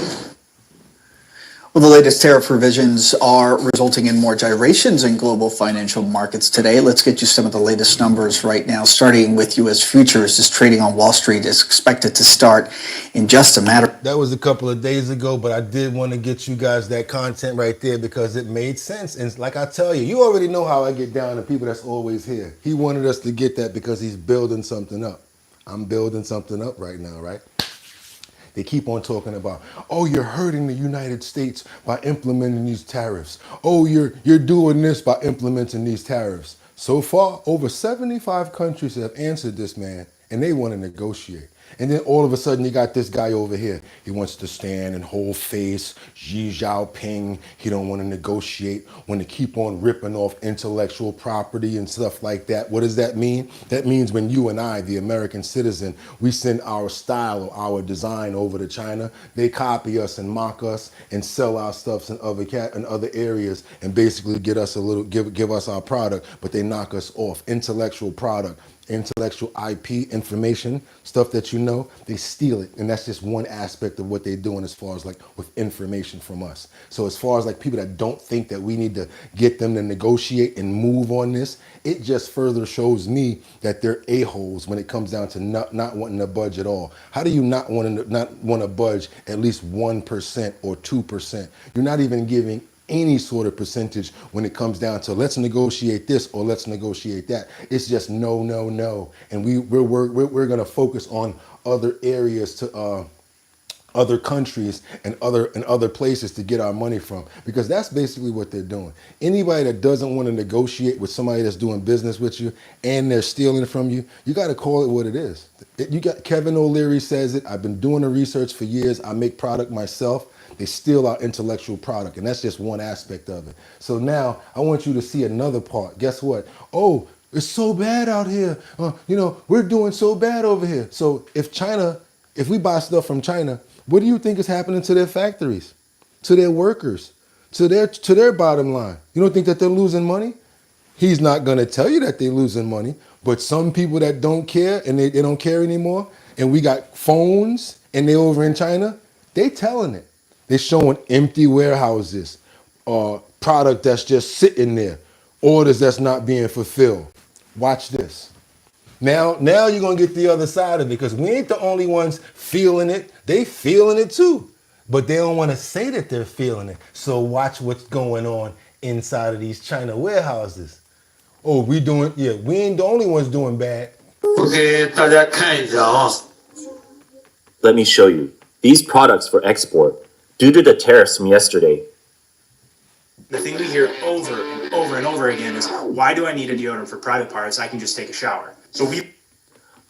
Well, the latest tariff revisions are resulting in more gyrations in global financial markets today. Let's get you some of the latest numbers right now, starting with U.S. futures. This trading on Wall Street is expected to start in just a matter. That was a couple of days ago, but I did want to get you guys that content right there because it made sense. And like I tell you, you already know how I get down to people that's always here. He wanted us to get that because he's building something up. I'm building something up right now, right? They keep on talking about, oh, you're hurting the United States by implementing these tariffs. Oh, you're doing this by implementing these tariffs. So far, over 75 countries have answered this man, and they want to negotiate. And then all of a sudden, you got this guy over here. He wants to stand and hold face, Xi Jinping. He don't want to negotiate, want to keep on ripping off intellectual property and stuff like that. What does that mean? That means when you and I, the American citizen, we send our style or our design over to China, they copy us and mock us and sell our stuff in other areas and basically get us give us our product, but they knock us off. Intellectual product. Intellectual IP information, stuff that you know, they steal it. And that's just one aspect of what they're doing as far as like with information from us. So as far as like people that don't think that we need to get them to negotiate and move on this, it just further shows me that they're a-holes when it comes down to not wanting to budge at all. How do you not want to budge at least 1% or 2%? You're not even giving any sort of percentage when it comes down to let's negotiate this or let's negotiate that. It's just no. And we're going to focus on other areas to other countries and other places to get our money from, because that's basically what they're doing. Anybody that doesn't want to negotiate with somebody that's doing business with you and they're stealing from you, you got to call it what it is. You got Kevin O'Leary says it. I've been doing the research for years. I make product myself. They steal our intellectual product, and that's just one aspect of it. So now I want you to see another part. Guess what? Oh, it's so bad out here. We're doing so bad over here. So if we buy stuff from China, what do you think is happening to their factories, to their workers, to their bottom line? You don't think that they're losing money? He's not going to tell you that they're losing money, but some people that don't care and they don't care anymore, and we got phones and they over in China, they telling it. They're showing empty warehouses, product that's just sitting there, orders that's not being fulfilled. Watch this. Now you're going to get the other side of it, because we ain't the only ones feeling it. They feeling it too, but they don't want to say that they're feeling it. So watch what's going on inside of these China warehouses. Oh, we ain't the only ones doing bad. Let me show you. These products for export, due to the tariffs from yesterday. The thing we hear over and over and over again is, why do I need a deodorant for private parts? I can just take a shower.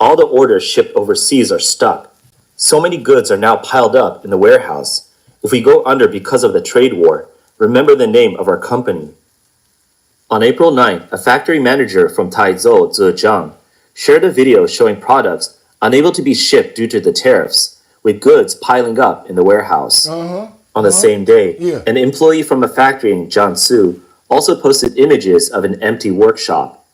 All the orders shipped overseas are stuck. So many goods are now piled up in the warehouse. If we go under because of the trade war, remember the name of our company. On April 9th, a factory manager from Taizhou, Zhejiang, shared a video showing products unable to be shipped due to the tariffs, with goods piling up in the warehouse. On the same day, an employee from a factory in Jiangsu also posted images of an empty workshop.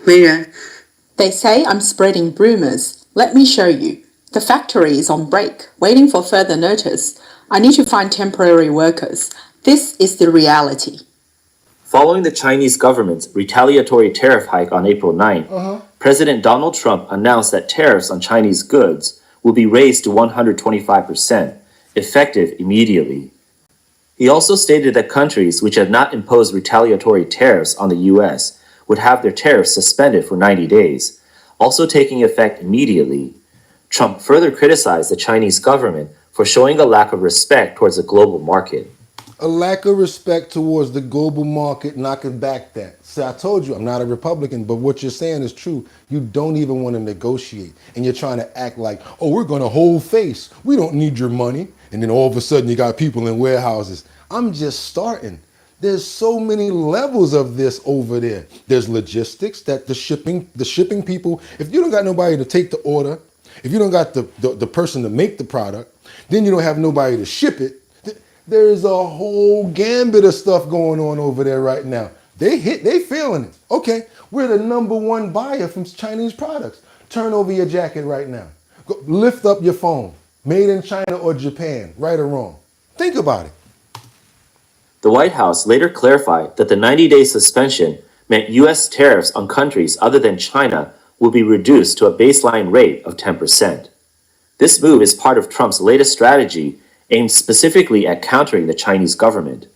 They say I'm spreading rumors. Let me show you. The factory is on break, waiting for further notice. I need to find temporary workers. This is the reality. Following the Chinese government's retaliatory tariff hike on April 9th, President Donald Trump announced that tariffs on Chinese goods will be raised to 125%, effective immediately. He also stated that countries which have not imposed retaliatory tariffs on the U.S. would have their tariffs suspended for 90 days, also taking effect immediately. Trump further criticized the Chinese government for showing a lack of respect towards the global market. A lack of respect towards the global market, knocking back that. So I told you, I'm not a Republican, but what you're saying is true. You don't even want to negotiate, and you're trying to act like, oh, we're going to hold face. We don't need your money. And then all of a sudden you got people in warehouses. I'm just starting. There's so many levels of this over there. There's logistics, that the shipping people, if you don't got nobody to take the order, if you don't got the person to make the product, then you don't have nobody to ship it. There's a whole gambit of stuff going on over there right now. They feeling it. Okay, we're the #1 buyer from Chinese products. Turn over your jacket right now. Go, lift up your phone. Made in China or Japan, right or wrong. Think about it. The White House later clarified that the 90-day suspension meant U.S. tariffs on countries other than China will be reduced to a baseline rate of 10%. This move is part of Trump's latest strategy aimed specifically at countering the Chinese government.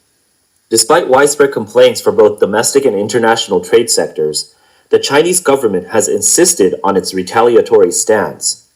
Despite widespread complaints from both domestic and international trade sectors, the Chinese government has insisted on its retaliatory stance.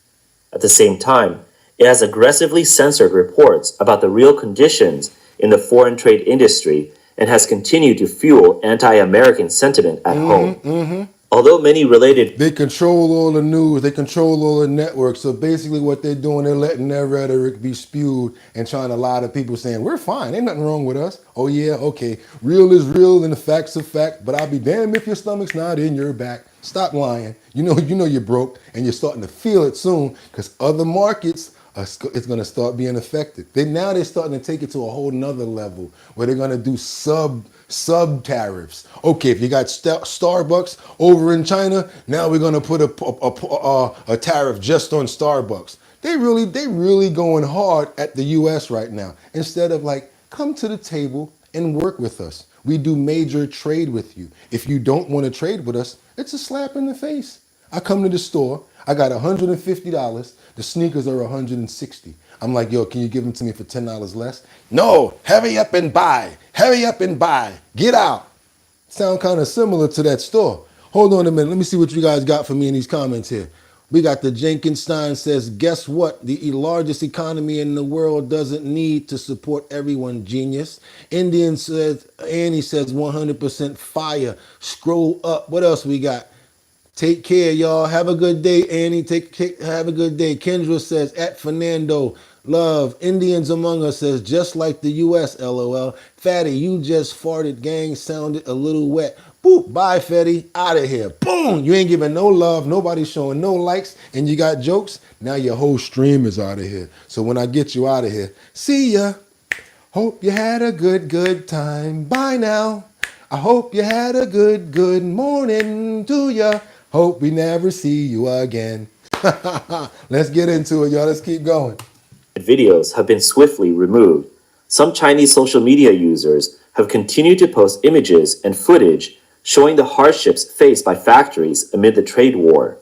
At the same time, it has aggressively censored reports about the real conditions in the foreign trade industry and has continued to fuel anti-American sentiment at home. Although many related... They control all the news, they control all the networks, so basically what they're doing, they're letting their rhetoric be spewed and trying to lie to people saying, we're fine, ain't nothing wrong with us. Oh yeah, okay, real is real and the fact's a fact, but I'll be damned if your stomach's not in your back. Stop lying. You know you're broke, and you're starting to feel it soon, because other markets, it's going to start being affected. They're starting to take it to a whole nother level where they're going to do sub tariffs. Okay, if you got Starbucks over in China, now we're going to put a tariff just on Starbucks. They really going hard at the U.S. right now, instead of like, come to the table and work with us. We do major trade with you. If you don't want to trade with us, it's a slap in the face. I come to the store, I got $150. The sneakers are $160. I'm like, yo, can you give them to me for $10 less? No, hurry up and buy. Hurry up and buy. Get out. Sound kind of similar to that store. Hold on a minute. Let me see what you guys got for me in these comments here. We got the Jenkinstein says, guess what? The largest economy in the world doesn't need to support everyone, genius. Indian says, Annie says 100% fire. Scroll up. What else we got? Take care, y'all. Have a good day, Annie. Have a good day. Kendra says, at Fernando, Love, Indians Among Us says, just like the U.S., LOL. Fatty, you just farted, gang, sounded a little wet. Boop, bye, Fetty, out of here. Boom, you ain't giving no love, nobody showing no likes, and you got jokes. Now your whole stream is out of here. So when I get you out of here, see ya. Hope you had a good time. Bye now. I hope you had a good morning to ya. Hope we never see you again. Let's get into it, y'all. Let's keep going. Videos have been swiftly removed. Some Chinese social media users have continued to post images and footage showing the hardships faced by factories amid the trade war.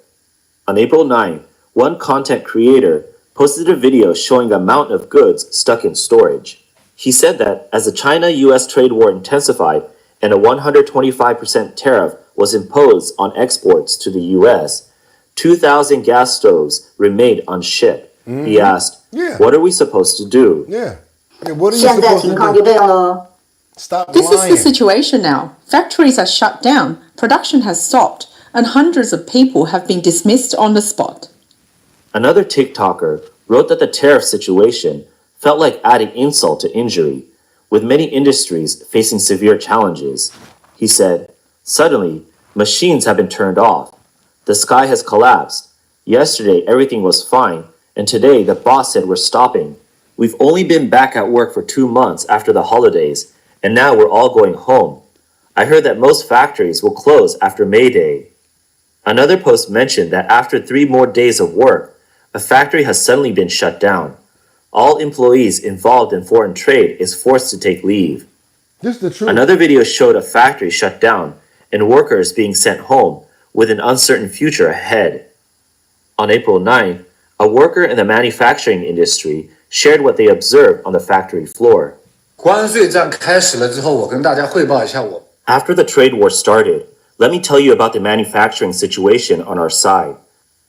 On April 9, one content creator posted a video showing the amount of goods stuck in storage. He said that as the China-US trade war intensified and a 125% tariff was imposed on exports to the US, 2,000 gas stoves remained unshipped. He asked, what are we supposed to do? What are you supposed to do? Stop This lying. is the situation now. Factories are shut down, production has stopped, and hundreds of people have been dismissed on the spot. Another TikToker wrote that the tariff situation felt like adding insult to injury, with many industries facing severe challenges. He said, suddenly, machines have been turned off. The sky has collapsed. Yesterday, everything was fine, and today the boss said we're stopping. We've only been back at work for 2 months after the holidays, and now we're all going home. I heard that most factories will close after May Day. Another post mentioned that after 3 more days of work, a factory has suddenly been shut down. All employees involved in foreign trade is forced to take leave. This is the truth. Another video showed a factory shut down and workers being sent home with an uncertain future ahead. On April 9th, a worker in the manufacturing industry shared what they observed on the factory floor. After the trade war started, let me tell you about the manufacturing situation on our side.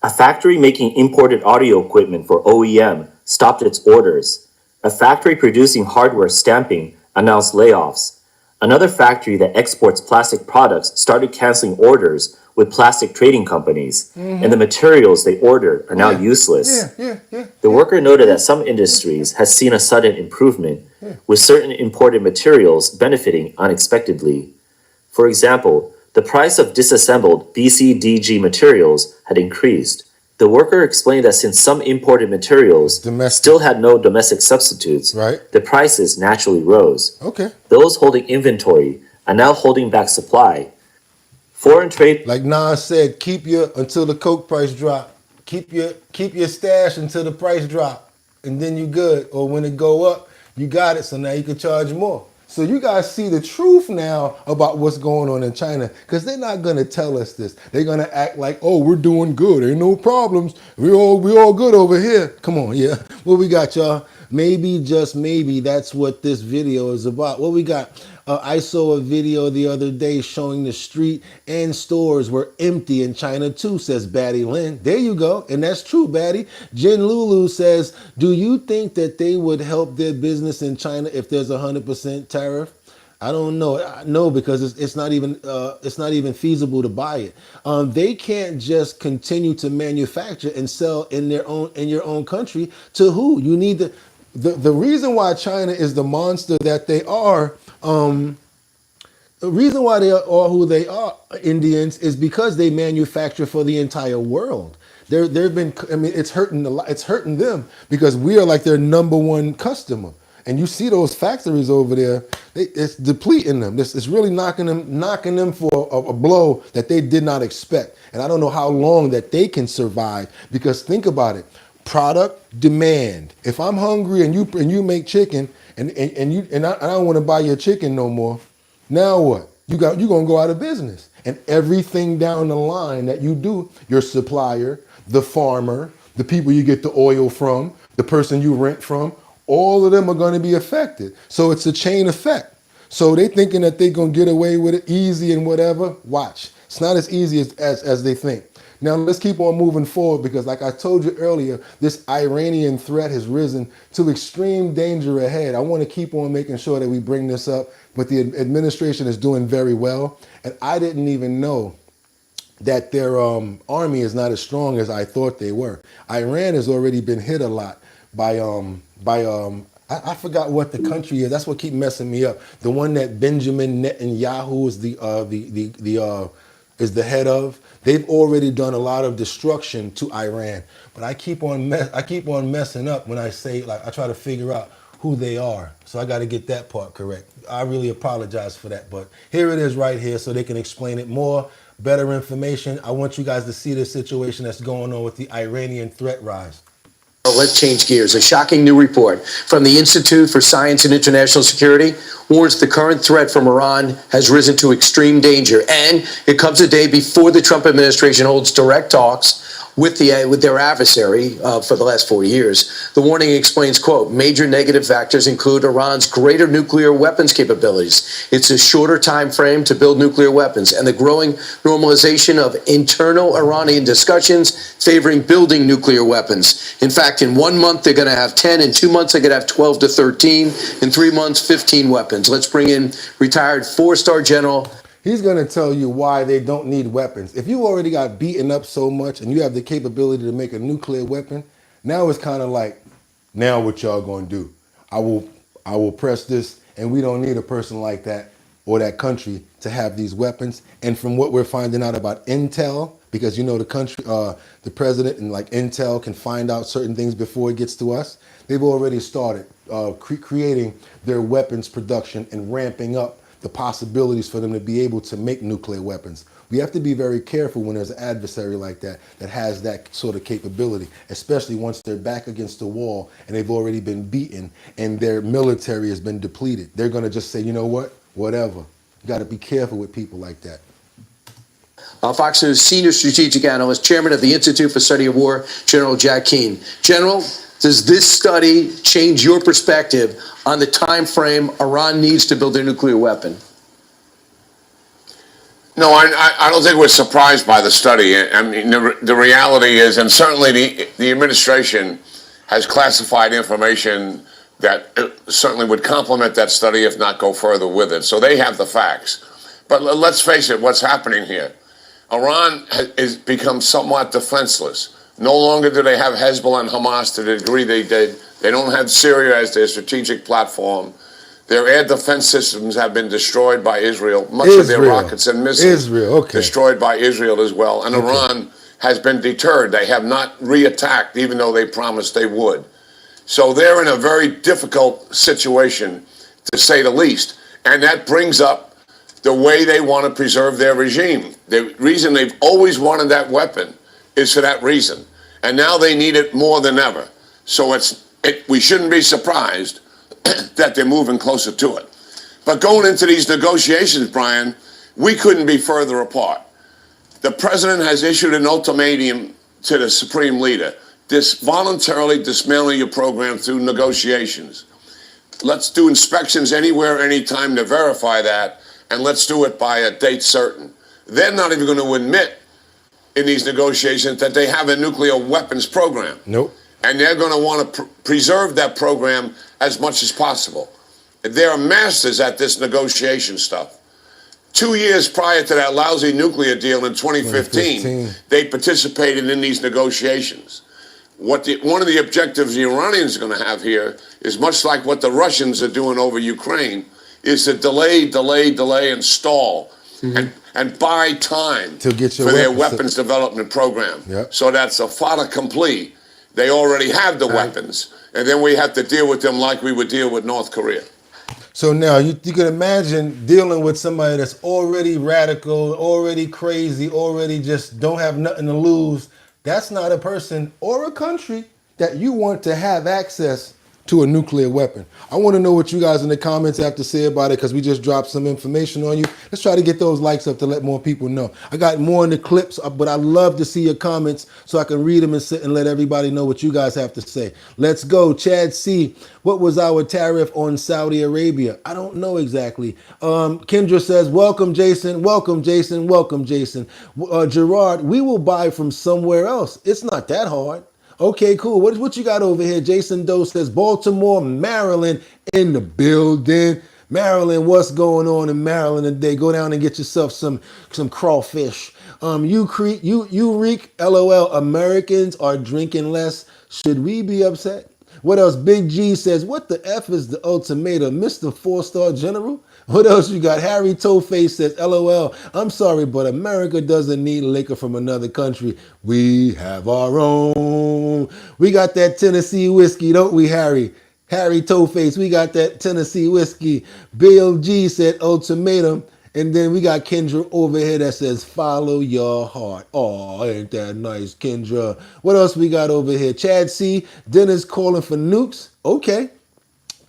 A factory making imported audio equipment for OEM stopped its orders. A factory producing hardware stamping announced layoffs. Another factory that exports plastic products started canceling orders with plastic trading companies, and the materials they ordered are now useless. The worker noted that some industries has seen a sudden improvement, with certain imported materials benefiting unexpectedly. For example, the price of disassembled BCDG materials had increased. The worker explained that since some imported materials still had no domestic substitutes, the prices naturally rose. Those holding inventory are now holding back supply. Foreign trade, like Nas said, keep your until the coke price drop. Keep your stash until the price drop, and then you good. Or when it go up, you got it. So now you can charge more. So you guys see the truth now about what's going on in China, because they're not gonna tell us this. They're gonna act like, oh, we're doing good. Ain't no problems. We all good over here. Come on, yeah. What we got, y'all? Maybe, just maybe, that's what this video is about. What we got? I saw a video the other day showing the street and stores were empty in China too, says Batty Lin. There you go. And that's true, Batty. Jin Lulu says, do you think that they would help their business in China if there's 100% tariff? I don't know. No, because it's not even feasible to buy it. They can't just continue to manufacture and sell in your own country. To who? You need the reason why China is the monster that they are. The reason why they are who they are, Indians, is because they manufacture for the entire world. They've been. I mean, it's hurting them because we are like their number one customer. And you see those factories over there, it's depleting them. It's really knocking them for a blow that they did not expect. And I don't know how long that they can survive, because think about it. Product demand. If I'm hungry and you make chicken and I don't want to buy your chicken no more, now what? You're gonna go out of business. And everything down the line that you do, your supplier, the farmer, the people you get the oil from, the person you rent from, all of them are going to be affected. So it's a chain effect. So they thinking that they're going to get away with it easy and whatever. Watch. It's not as easy as they think. Now let's keep on moving forward, because like I told you earlier, this Iranian threat has risen to extreme danger ahead. I want to keep on making sure that we bring this up, but the administration is doing very well. And I didn't even know that their army is not as strong as I thought they were. Iran has already been hit a lot. I forgot what the country is. That's what keep messing me up. The one that Benjamin Netanyahu is the head of. They've already done a lot of destruction to Iran, but I keep on messing up when I say, like, I try to figure out who they are. So I got to get that part correct. I really apologize for that, but here it is right here so they can explain it more, better information. I want you guys to see the situation that's going on with the Iranian threat rise. Let's change gears. A shocking new report from the Institute for Science and International Security warns the current threat from Iran has risen to extreme danger, and it comes a day before the Trump administration holds direct talks with their adversary for the last 4 years. The warning explains, quote, major negative factors include Iran's greater nuclear weapons capabilities. It's a shorter time frame to build nuclear weapons, and the growing normalization of internal Iranian discussions favoring building nuclear weapons. In fact, in 1 month, they're going to have 10. In 2 months, they're going to have 12 to 13. In 3 months, 15 weapons. Let's bring in retired 4-star General. He's going to tell you why they don't need weapons. If you already got beaten up so much and you have the capability to make a nuclear weapon, now it's kind of like, now what y'all going to do? I will press this, and we don't need a person like that or that country to have these weapons. And from what we're finding out about Intel, because you know the country, the president and like Intel can find out certain things before it gets to us. They've already started creating their weapons production and ramping up the possibilities for them to be able to make nuclear weapons. We have to be very careful when there's an adversary like that has that sort of capability, especially once they're back against the wall and they've already been beaten and their military has been depleted. They're going to just say, you know what, whatever. You got to be careful with people like that. Fox News senior strategic analyst, chairman of the Institute for Study of War, General Jack Keane. General, does this study change your perspective on the time frame Iran needs to build their nuclear weapon? No, I don't think we're surprised by the study. I mean, the reality is, and certainly the administration has classified information that certainly would complement that study, if not go further with it. So they have the facts. But let's face it, what's happening here? Iran has become somewhat defenseless. No longer do they have Hezbollah and Hamas to the degree they did. They don't have Syria as their strategic platform. Their air defense systems have been destroyed by Israel. Much of their rockets and missiles destroyed by Israel as well. And Iran has been deterred. They have not reattacked, even though they promised they would. So they're in a very difficult situation, to say the least. And that brings up the way they want to preserve their regime. The reason they've always wanted that weapon is for that reason. And now they need it more than ever. So we shouldn't be surprised that they're moving closer to it. But going into these negotiations, Brian, we couldn't be further apart. The president has issued an ultimatum to the supreme leader. Voluntarily dismantling your program through negotiations. Let's do inspections anywhere, anytime to verify that, and let's do it by a date certain. They're not even going to admit in these negotiations that they have a nuclear weapons program. Nope. And they're going to want to preserve that program as much as possible. They're masters at this negotiation stuff. 2 years prior to that lousy nuclear deal in 2015, they participated in these negotiations. One of the objectives the Iranians are going to have here is much like what the Russians are doing over Ukraine, is to delay, and stall, and buy time to get for their weapons development program. Yep. So that's a fait accompli. They already have the weapons, and then we have to deal with them like we would deal with North Korea. So now you can imagine dealing with somebody that's already radical, already crazy, already just don't have nothing to lose. That's not a person or a country that you want to have access to a nuclear weapon. I want to know what you guys in the comments have to say about it, because we just dropped some information on you. Let's try to get those likes up to let more people know. I got more in the clips, but I love to see your comments so I can read them and sit and let everybody know what you guys have to say. Let's go. Chad C. What was our tariff on Saudi Arabia? I don't know exactly. Kendra says, welcome, Jason. Welcome, Jason. Welcome, Jason. Gerard, we will buy from somewhere else. It's not that hard. Okay, cool. What you got over here? Jason Doe says, Baltimore, Maryland in the building. Maryland, what's going on in Maryland today? Go down and get yourself some crawfish. You reek, LOL. Americans are drinking less. Should we be upset? What else? Big G says, what the F is the ultimatum, Mr. Four-Star General? What else you got? Harry Toeface says, LOL, I'm sorry, but America doesn't need liquor from another country. We have our own. We got that Tennessee whiskey, don't we, Harry? Harry Toeface, we got that Tennessee whiskey. Bill G said ultimatum. And then we got Kendra over here that says, follow your heart. Oh, ain't that nice, Kendra? What else we got over here? Chad C, Dennis calling for nukes. Okay.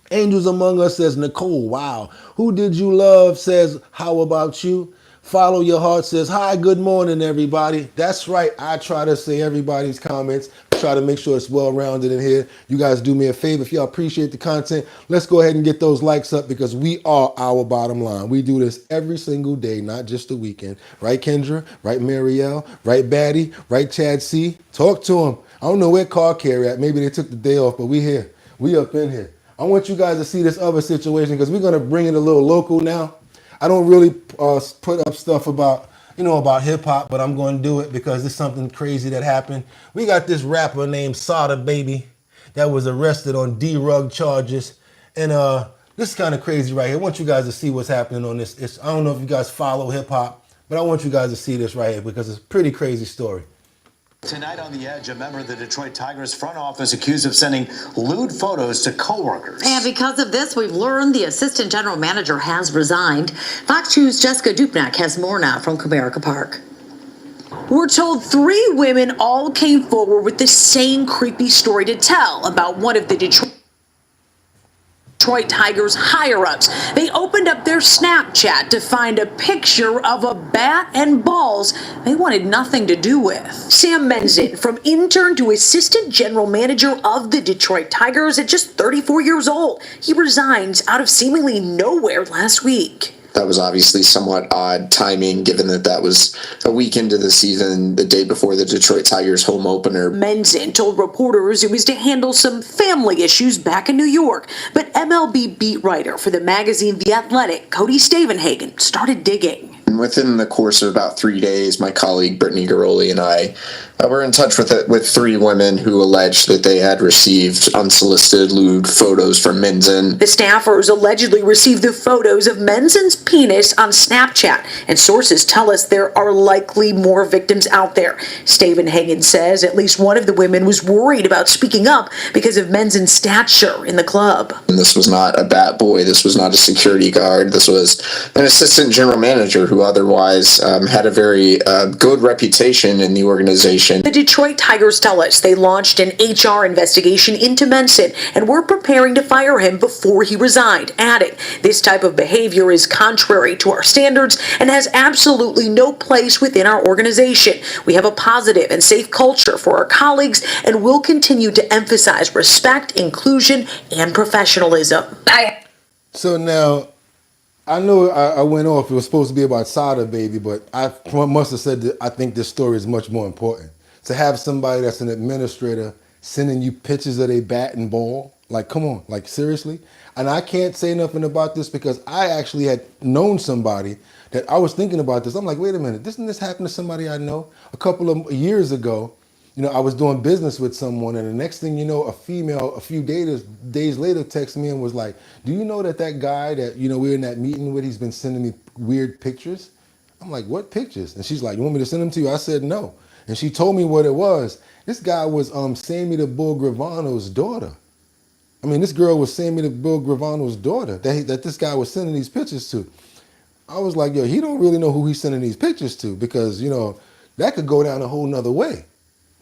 Angels Among Us says, Nicole, wow. Who did you love says, how about you? Follow Your Heart says, hi, good morning, everybody. That's right. I try to say everybody's comments. Try to make sure it's well-rounded in here. You guys do me a favor. If y'all appreciate the content, let's go ahead and get those likes up because we are our bottom line. We do this every single day, not just the weekend. Right, Kendra? Right, Marielle? Right, Batty? Right, Chad C? Talk to them. I don't know where car carry at. Maybe they took the day off, but we here. We up in here. I want you guys to see this other situation because we're going to bring it a little local now. I don't really put up stuff about, about hip hop, but I'm going to do it because it's something crazy that happened. We got this rapper named Sada Baby that was arrested on D-Rug charges. And this is kind of crazy right here. I want you guys to see what's happening on this. I don't know if you guys follow hip hop, but I want you guys to see this right here because it's a pretty crazy story. Tonight on The Edge, a member of the Detroit Tigers front office accused of sending lewd photos to coworkers. And because of this, we've learned the assistant general manager has resigned. Fox 2's Jessica Dupnack has more now from Comerica Park. We're told 3 women all came forward with the same creepy story to tell about one of the Detroit Tigers higher-ups. They opened up their Snapchat to find a picture of a bat and balls they wanted nothing to do with. Sam Menzin, from intern to assistant general manager of the Detroit Tigers at just 34 years old. He resigns out of seemingly nowhere last week. That was obviously somewhat odd timing, given that that was a week into the season, the day before the Detroit Tigers home opener. Menzin told reporters it was to handle some family issues back in New York. But MLB beat writer for the magazine The Athletic, Cody Stavenhagen, started digging. And within the course of about 3 days, my colleague Brittany Garoli and I were in touch with 3 women who alleged that they had received unsolicited lewd photos from Menzin. The staffers allegedly received the photos of Menzin's penis on Snapchat, and sources tell us there are likely more victims out there. Stavenhagen says at least one of the women was worried about speaking up because of Menzin's stature in the club. And this was not a bat boy. This was not a security guard. This was an assistant general manager who otherwise had a very good reputation in the organization. The Detroit Tigers tell us they launched an HR investigation into Menzin and were preparing to fire him before he resigned, adding, this type of behavior is contrary to our standards and has absolutely no place within our organization. We have a positive and safe culture for our colleagues and will continue to emphasize respect, inclusion, and professionalism. So now, I know I went off. It was supposed to be about Sada Baby, but I must have said that I think this story is much more important. To have somebody that's an administrator sending you pictures of their bat and ball, like, come on, like, seriously? And I can't say nothing about this because I actually had known somebody that I was thinking about this. I'm like, wait a minute, doesn't this happen to somebody I know? A couple of years ago, I was doing business with someone, and the next thing you know, a female, a few days later, texted me and was like, do you know that guy that, we were in that meeting with, he's been sending me weird pictures? I'm like, what pictures? And she's like, you want me to send them to you? I said, no. And she told me what it was. This guy was Sammy the Bull Gravano's daughter. I mean, this girl was Sammy the Bull Gravano's daughter that this guy was sending these pictures to. I was like, yo, he don't really know who he's sending these pictures to because, that could go down a whole nother way.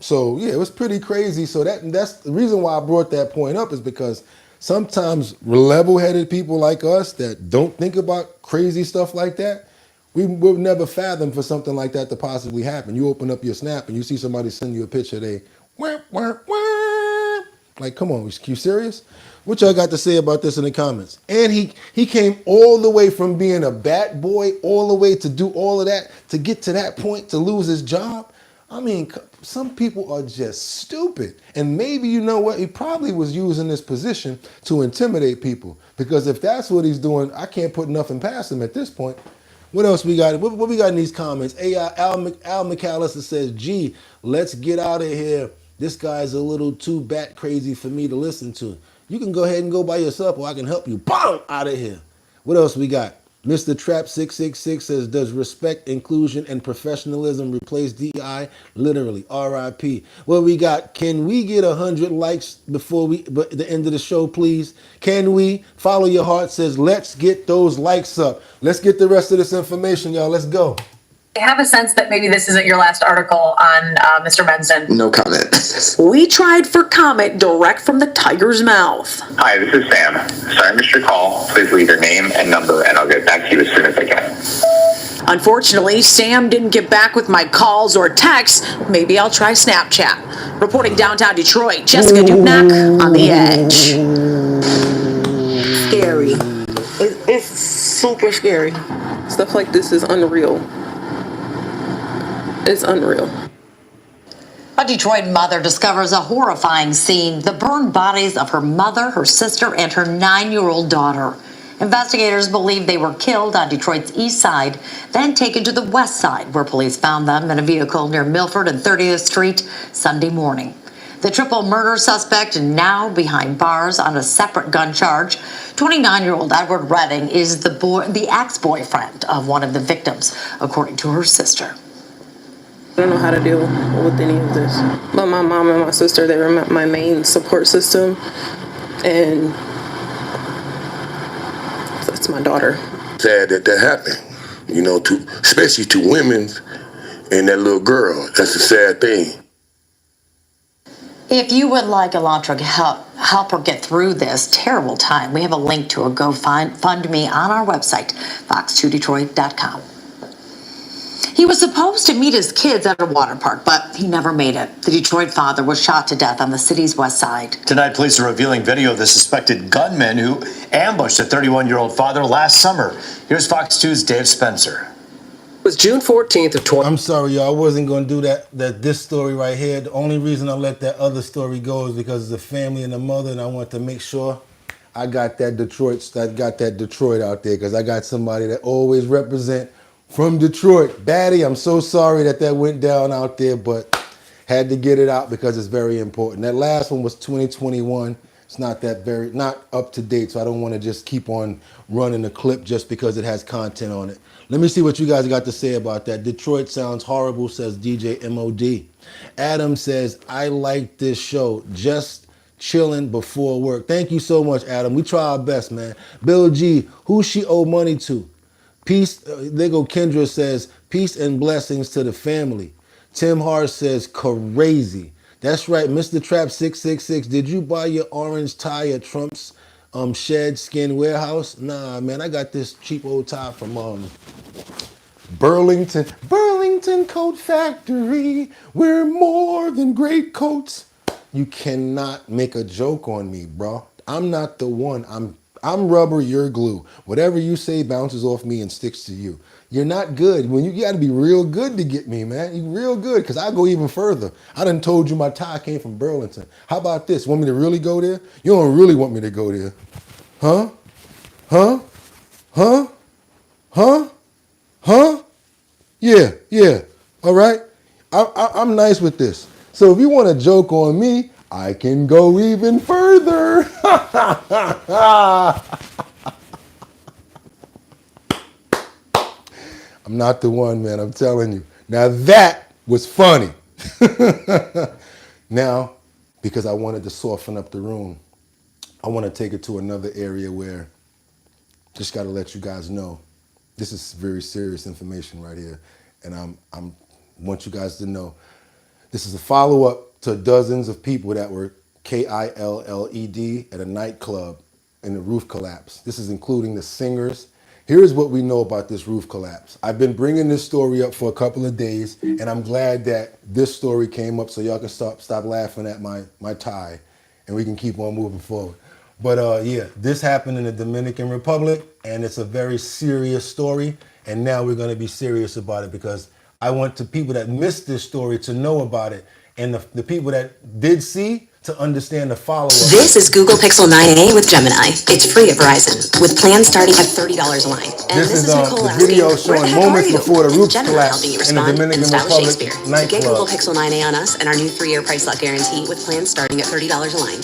So, yeah, it was pretty crazy. So that's the reason why I brought that point up is because sometimes level-headed people like us that don't think about crazy stuff like that, we would never fathom for something like that to possibly happen. You open up your Snap and you see somebody send you a picture, they wah, wah, wah. Like, come on, you serious? What y'all got to say about this in the comments? And he came all the way from being a bat boy all the way to do all of that to get to that point to lose his job. I mean, some people are just stupid. And maybe, you know what, he probably was using this position to intimidate people. Because if that's what he's doing, I can't put nothing past him at this point. What else we got? What we got in these comments? Al McAllister says, gee, let's get out of here this guy's a little too bat crazy for me to listen to. You can go ahead and go by yourself, or I can help you. Boom! Out of here. What else we got? Mr. Trap 666 says, does respect, inclusion, and professionalism replace DI? Literally, RIP. What we got? Can we get 100 likes before the end of the show, please? Can we? Follow Your Heart says, let's get those likes up. Let's get the rest of this information, y'all. Let's go. I have a sense that maybe this isn't your last article on Mr. Mensden. No comment. We tried for comment direct from the tiger's mouth. Hi, this is Sam. Sorry I missed your call. Please leave your name and number, and I'll get back to you as soon as I can. Unfortunately, Sam didn't get back with my calls or texts. Maybe I'll try Snapchat. Reporting downtown Detroit, Jessica Dupnack on The Edge. Scary. It's super scary. Stuff like this is unreal. It's unreal. A Detroit mother discovers a horrifying scene: the burned bodies of her mother, her sister, and her 9-year-old daughter. Investigators believe they were killed on Detroit's east side, then taken to the west side, where police found them in a vehicle near Milford and 30th Street Sunday morning. The triple murder suspect, now behind bars on a separate gun charge. 29-year-old Edward Redding is the ex-boyfriend of one of the victims, according to her sister. I don't know how to deal with any of this. But my mom and my sister, they were my main support system. And that's my daughter. Sad that happened, you know, especially to women and that little girl. That's a sad thing. If you would like Elantra to help her get through this terrible time, we have a link to a GoFundMe on our website, fox2detroit.com. He was supposed to meet his kids at a water park, but he never made it. The Detroit father was shot to death on the city's west side. Tonight, police are revealing video of the suspected gunman who ambushed a 31-year-old father last summer. Here's Fox 2's Dave Spencer. It was June 14th of 20. I'm sorry, y'all. I wasn't going to do this story right here. The only reason I let that other story go is because of the family and the mother, and I want to make sure I got that Detroit out there, because I got somebody that always represent from Detroit. Batty, I'm so sorry that went down out there, but had to get it out because it's very important. That last one was 2021. It's not up to date, so I don't want to just keep on running the clip just because it has content on it. Let me see what you guys got to say about that. Detroit sounds horrible, says DJ MOD. Adam says, I like this show. Just chilling before work. Thank you so much, Adam. We try our best, man. Bill G, who she owe money to? Peace. There go Kendra says, peace and blessings to the family. Tim Hart says, crazy. That's right, Mr. Trap 666. Did you buy your orange tie at Trump's shed skin warehouse? Nah, man, I got this cheap old tie from Burlington Coat Factory. We're more than great coats. You cannot make a joke on me, bro. I'm not the one. I'm rubber, you're glue. Whatever you say bounces off me and sticks to you. You're not good. You got to be real good to get me, man. You real good, because I go even further. I done told you my tie came from Burlington. How about this? Want me to really go there? You don't really want me to go there. Huh? Huh? Huh? Huh? Huh? Yeah. All right? I'm nice with this. So if you want to joke on me, I can go even further. I'm not the one, man. I'm telling you. Now that was funny. Now, because I wanted to soften up the room, I want to take it to another area where just got to let you guys know this is very serious information right here, and I want you guys to know this is a follow-up to dozens of people that were killed at a nightclub and the roof collapse. This is including the singers. Here's what we know about this roof collapse. I've been bringing this story up for a couple of days, and I'm glad that this story came up so y'all can stop laughing at my tie, and we can keep on moving forward. But yeah, this happened in the Dominican Republic, and it's a very serious story, and now we're going to be serious about it because I want the people that missed this story to know about it, and the people that did see to understand the follow-up. This is Google Pixel 9a with Gemini. It's free at Verizon with plans starting at $30 a line. And This is Nicole the asking, video where the showing heck moments are you? before the And roofs Gemini helping you collapsed in the respond Dominican and style Republic Shakespeare. Get Google nightclub. Pixel 9a on us and our new 3-year price lock guarantee with plans starting at $30 a line.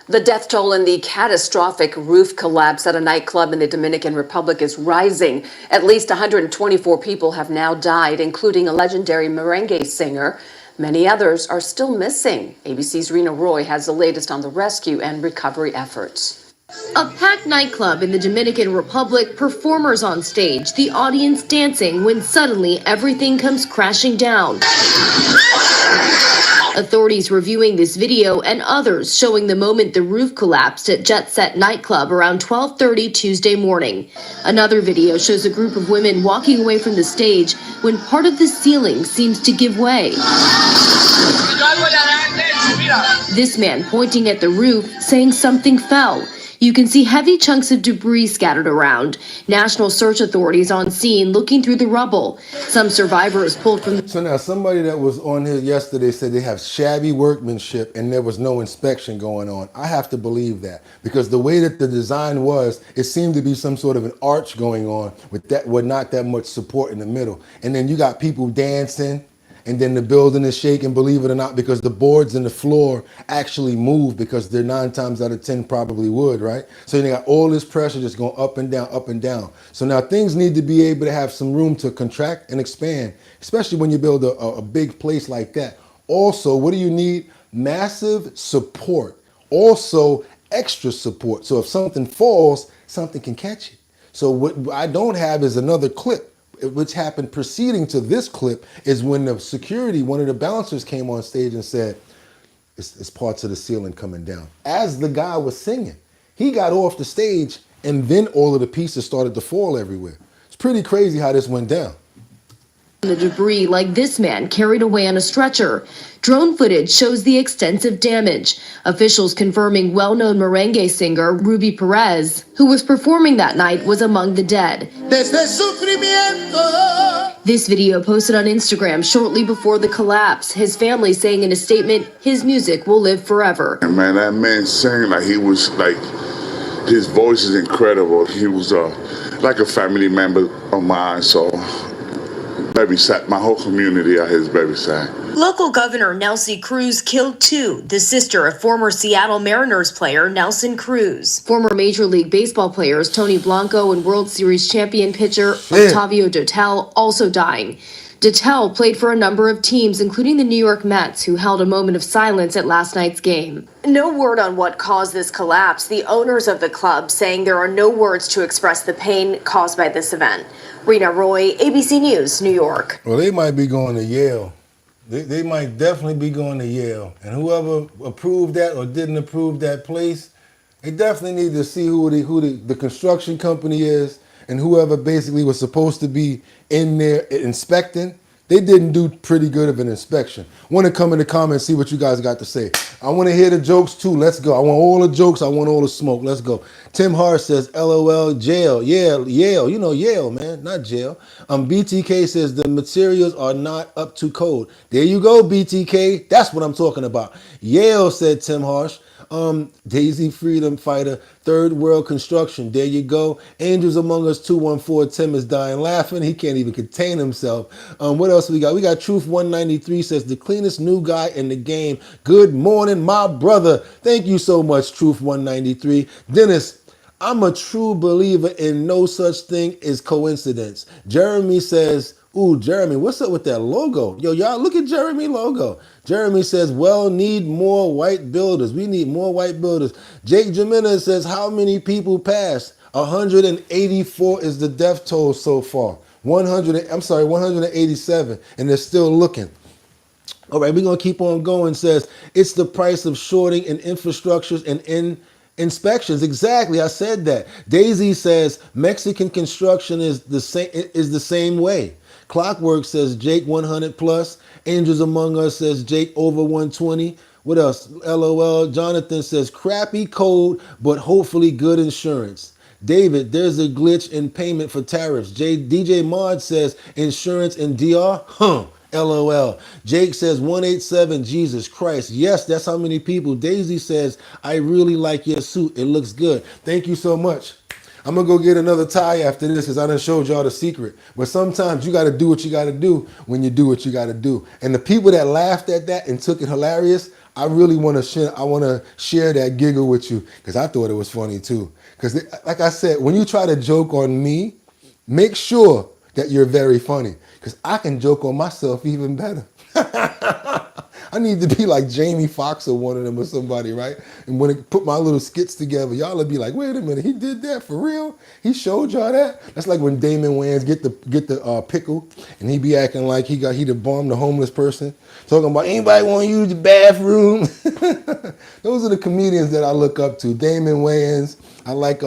The death toll in the catastrophic roof collapse at a nightclub in the Dominican Republic is rising. At least 124 people have now died, including a legendary merengue singer. Many others are still missing. ABC's Rena Roy has the latest on the rescue and recovery efforts. A packed nightclub in the Dominican Republic, performers on stage, the audience dancing when suddenly everything comes crashing down. Authorities reviewing this video and others showing the moment the roof collapsed at Jet Set nightclub around 12:30 Tuesday morning. Another video shows a group of women walking away from the stage when part of the ceiling seems to give way. This man pointing at the roof, saying something fell. You can see heavy chunks of debris scattered around. National search authorities on scene looking through the rubble. Some survivors pulled from... So now somebody that was on here yesterday said they have shabby workmanship and there was no inspection going on. I have to believe that because the way that the design was, it seemed to be some sort of an arch going on with not that much support in the middle. And then you got people dancing. And then the building is shaking, believe it or not, because the boards and the floor actually move because they're 9 times out of 10 probably would, right? So you got all this pressure just going up and down, up and down. So now things need to be able to have some room to contract and expand, especially when you build a big place like that. Also, what do you need? Massive support. Also, extra support. So if something falls, something can catch it. So what I don't have is another clip. Which happened preceding to this clip is when the security, one of the bouncers came on stage and said, it's parts of the ceiling coming down. As the guy was singing, he got off the stage and then all of the pieces started to fall everywhere. It's pretty crazy how this went down. The debris like this man carried away on a stretcher. Drone footage shows the extensive damage. Officials confirming well-known merengue singer Ruby Perez, who was performing that night, was among the dead. This video posted on Instagram shortly before the collapse. His family saying in a statement, his music will live forever. And man, that man sang like he was like, his voice is incredible. He was like a family member of mine, so babysat my whole community at his babysat. Local Governor Nelsie Cruz killed 2, the sister of former Seattle Mariners player Nelson Cruz. Former Major League Baseball players Tony Blanco and World Series champion pitcher Octavio Dotel also dying. Dotel played for a number of teams, including the New York Mets, who held a moment of silence at last night's game. No word on what caused this collapse. The owners of the club saying there are no words to express the pain caused by this event. Rena Roy, ABC News, New York. Well, they might be going to Yale. They might definitely be going to Yale. And whoever approved that or didn't approve that place, they definitely need to see who the construction company is and whoever basically was supposed to be in there inspecting. They didn't do pretty good of an inspection. Want to come in the comments, see what you guys got to say. I want to hear the jokes too. Let's go. I want all the jokes. I want all the smoke. Let's go. Tim Hart says, LOL, jail. Yeah, Yale. You know Yale, man, not jail. BTK says the materials are not up to code. There you go, BTK. That's what I'm talking about. Yale, said Tim Harsh. Daisy Freedom Fighter, Third World Construction. There you go. Angels Among Us 214. Tim is dying laughing. He can't even contain himself. What else we got? We got Truth 193 says the cleanest new guy in the game. Good morning, my brother. Thank you so much, Truth 193. Dennis, I'm a true believer in no such thing as coincidence. Jeremy says, ooh, Jeremy, what's up with that logo? Yo, y'all, look at Jeremy logo. Jeremy says, well, need more white builders. We need more white builders. Jake Jimenez says, how many people passed? 184 is the death toll so far. 187, and they're still looking. All right, we're going to keep on going. Says, it's the price of shorting in infrastructures and in inspections. Exactly, I said that. Daisy says, Mexican construction is the same way. Clockwork says Jake 100 plus. Angels Among Us says Jake over 120. What else? LOL. Jonathan says crappy code, but hopefully good insurance. David, there's a glitch in payment for tariffs. DJ Mod says insurance in DR. LOL. Jake says 187, Jesus Christ. Yes, that's how many people. Daisy says, I really like your suit. It looks good. Thank you so much. I'm going to go get another tie after this because I done showed y'all the secret. But sometimes you got to do what you got to do when you do what you got to do. And the people that laughed at that and took it hilarious, I really want to share. I want to share that giggle with you because I thought it was funny too. Because like I said, when you try to joke on me, make sure that you're very funny because I can joke on myself even better. I need to be like Jamie Foxx or one of them or somebody, right? And when I put my little skits together, y'all will be like, wait a minute, he did that for real? He showed y'all that? That's like when Damon Wayans get the pickle and he be acting like he done bombed the homeless person. Talking about anybody want to use the bathroom? Those are the comedians that I look up to. Damon Wayans, I like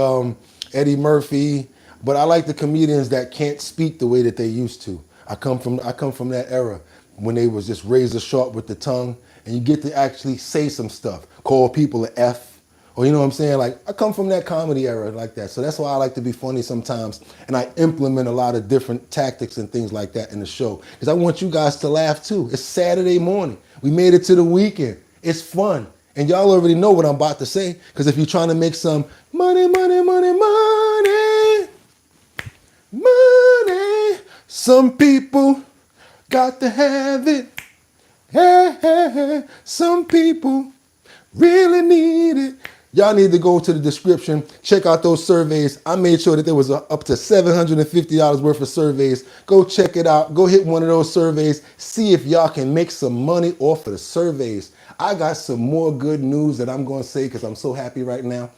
Eddie Murphy, but I like the comedians that can't speak the way that they used to. I come from that era when they was just razor sharp with the tongue and you get to actually say some stuff, call people an F, or you know what I'm saying? Like I come from that comedy era like that. So that's why I like to be funny sometimes. And I implement a lot of different tactics and things like that in the show because I want you guys to laugh too. It's Saturday morning. We made it to the weekend. It's fun. And y'all already know what I'm about to say because if you're trying to make some money, some people got to have it. Hey, some people really need it. Y'all need to go to the description, check out those surveys. I made sure that there was up to $750 worth of surveys. Go check it out. Go hit one of those surveys. See if y'all can make some money off of the surveys. I got some more good news that I'm going to say because I'm so happy right now.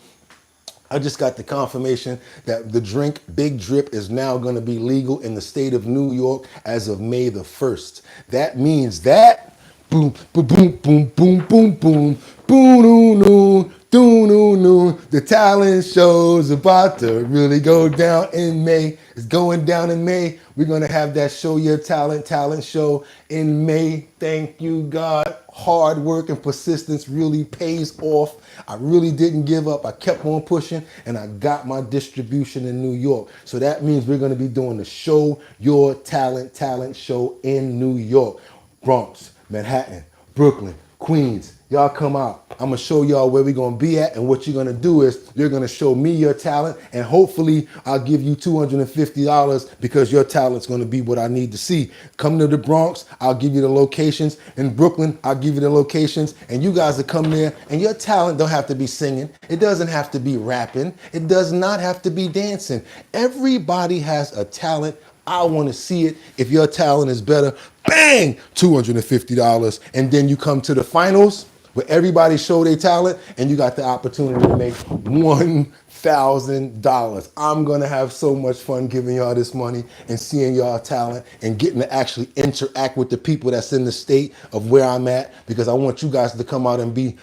I just got the confirmation that the drink Big Drip is now going to be legal in the state of New York as of May the 1st. That means that boom, boom, boom, boom, boom, boom, boom, boom, no, no. The talent show's about to really go down in May. It's going down in May. We're going to have that Show Your talent show in May. Thank you, God. Hard work and persistence really pays off. I really didn't give up. I kept on pushing and I got my distribution in New York. So that means we're going to be doing the Show Your talent show in New York. Bronx, Manhattan, Brooklyn, Queens. Y'all come out. I'm going to show y'all where we're going to be at. And what you're going to do is you're going to show me your talent. And hopefully I'll give you $250 because your talent's going to be what I need to see. Come to the Bronx. I'll give you the locations. In Brooklyn, I'll give you the locations. And you guys will come there. And your talent don't have to be singing. It doesn't have to be rapping. It does not have to be dancing. Everybody has a talent. I want to see it. If your talent is better, bang, $250. And then you come to the finals where everybody show their talent and you got the opportunity to make $1,000. I'm going to have so much fun giving y'all this money and seeing y'all talent and getting to actually interact with the people that's in the state of where I'm at because I want you guys to come out and be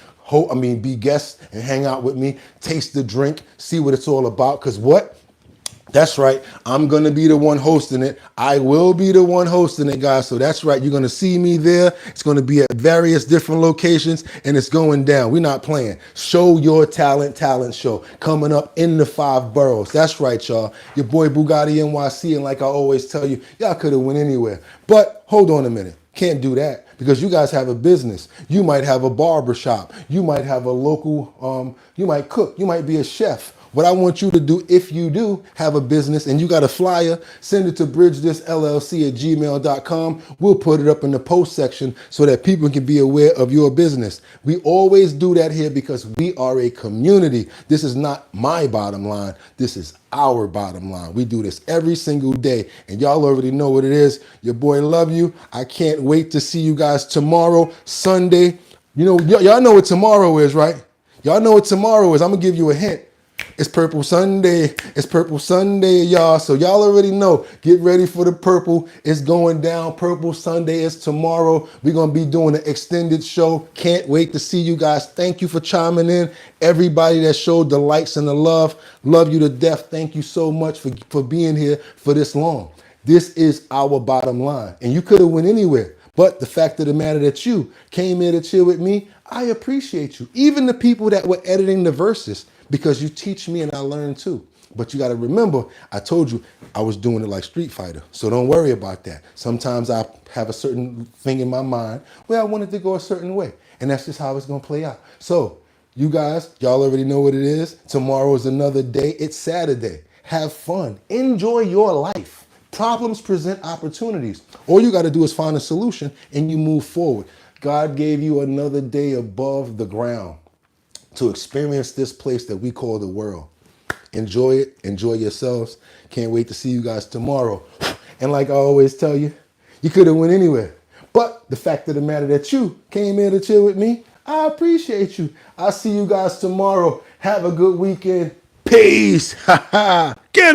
guests and hang out with me, taste the drink, see what it's all about. Because what? That's right. I'm going to be the one hosting it. I will be the one hosting it, guys. So that's right. You're going to see me there. It's going to be at various different locations and it's going down. We're not playing. Show Your talent show coming up in the 5 boroughs. That's right, y'all. Your boy Bugatti NYC. And like I always tell you, y'all could have went anywhere. But hold on a minute. Can't do that because you guys have a business. You might have a barber shop. You might have a local, you might cook. You might be a chef. What I want you to do, if you do have a business and you got a flyer, send it to bridgethisllc@gmail.com. We'll put it up in the post section so that people can be aware of your business. We always do that here because we are a community. This is not my bottom line. This is our bottom line. We do this every single day and y'all already know what it is. Your boy love you. I can't wait to see you guys tomorrow, Sunday. You know, y'all know what tomorrow is, right? Y'all know what tomorrow is. I'm going to give you a hint. It's Purple Sunday. It's Purple Sunday, y'all. So y'all already know. Get ready for the purple. It's going down. Purple Sunday is tomorrow. We're going to be doing an extended show. Can't wait to see you guys. Thank you for chiming in. Everybody that showed the likes and the love. Love you to death. Thank you so much for being here for this long. This is our bottom line. And you could have went anywhere. But the fact of the matter that you came here to chill with me, I appreciate you. Even the people that were editing the verses, because you teach me and I learn too. But you got to remember, I told you I was doing it like Street Fighter. So don't worry about that. Sometimes I have a certain thing in my mind where I want it to go a certain way. And that's just how it's going to play out. So you guys, y'all already know what it is. Tomorrow is another day. It's Saturday. Have fun. Enjoy your life. Problems present opportunities. All you got to do is find a solution and you move forward. God gave you another day above the ground to experience this place that we call the world. Enjoy it. Enjoy yourselves. Can't wait to see you guys tomorrow. And like I always tell you, you could have went anywhere. But the fact of the matter that you came here to chill with me, I appreciate you. I'll see you guys tomorrow. Have a good weekend. Peace. Get 'em.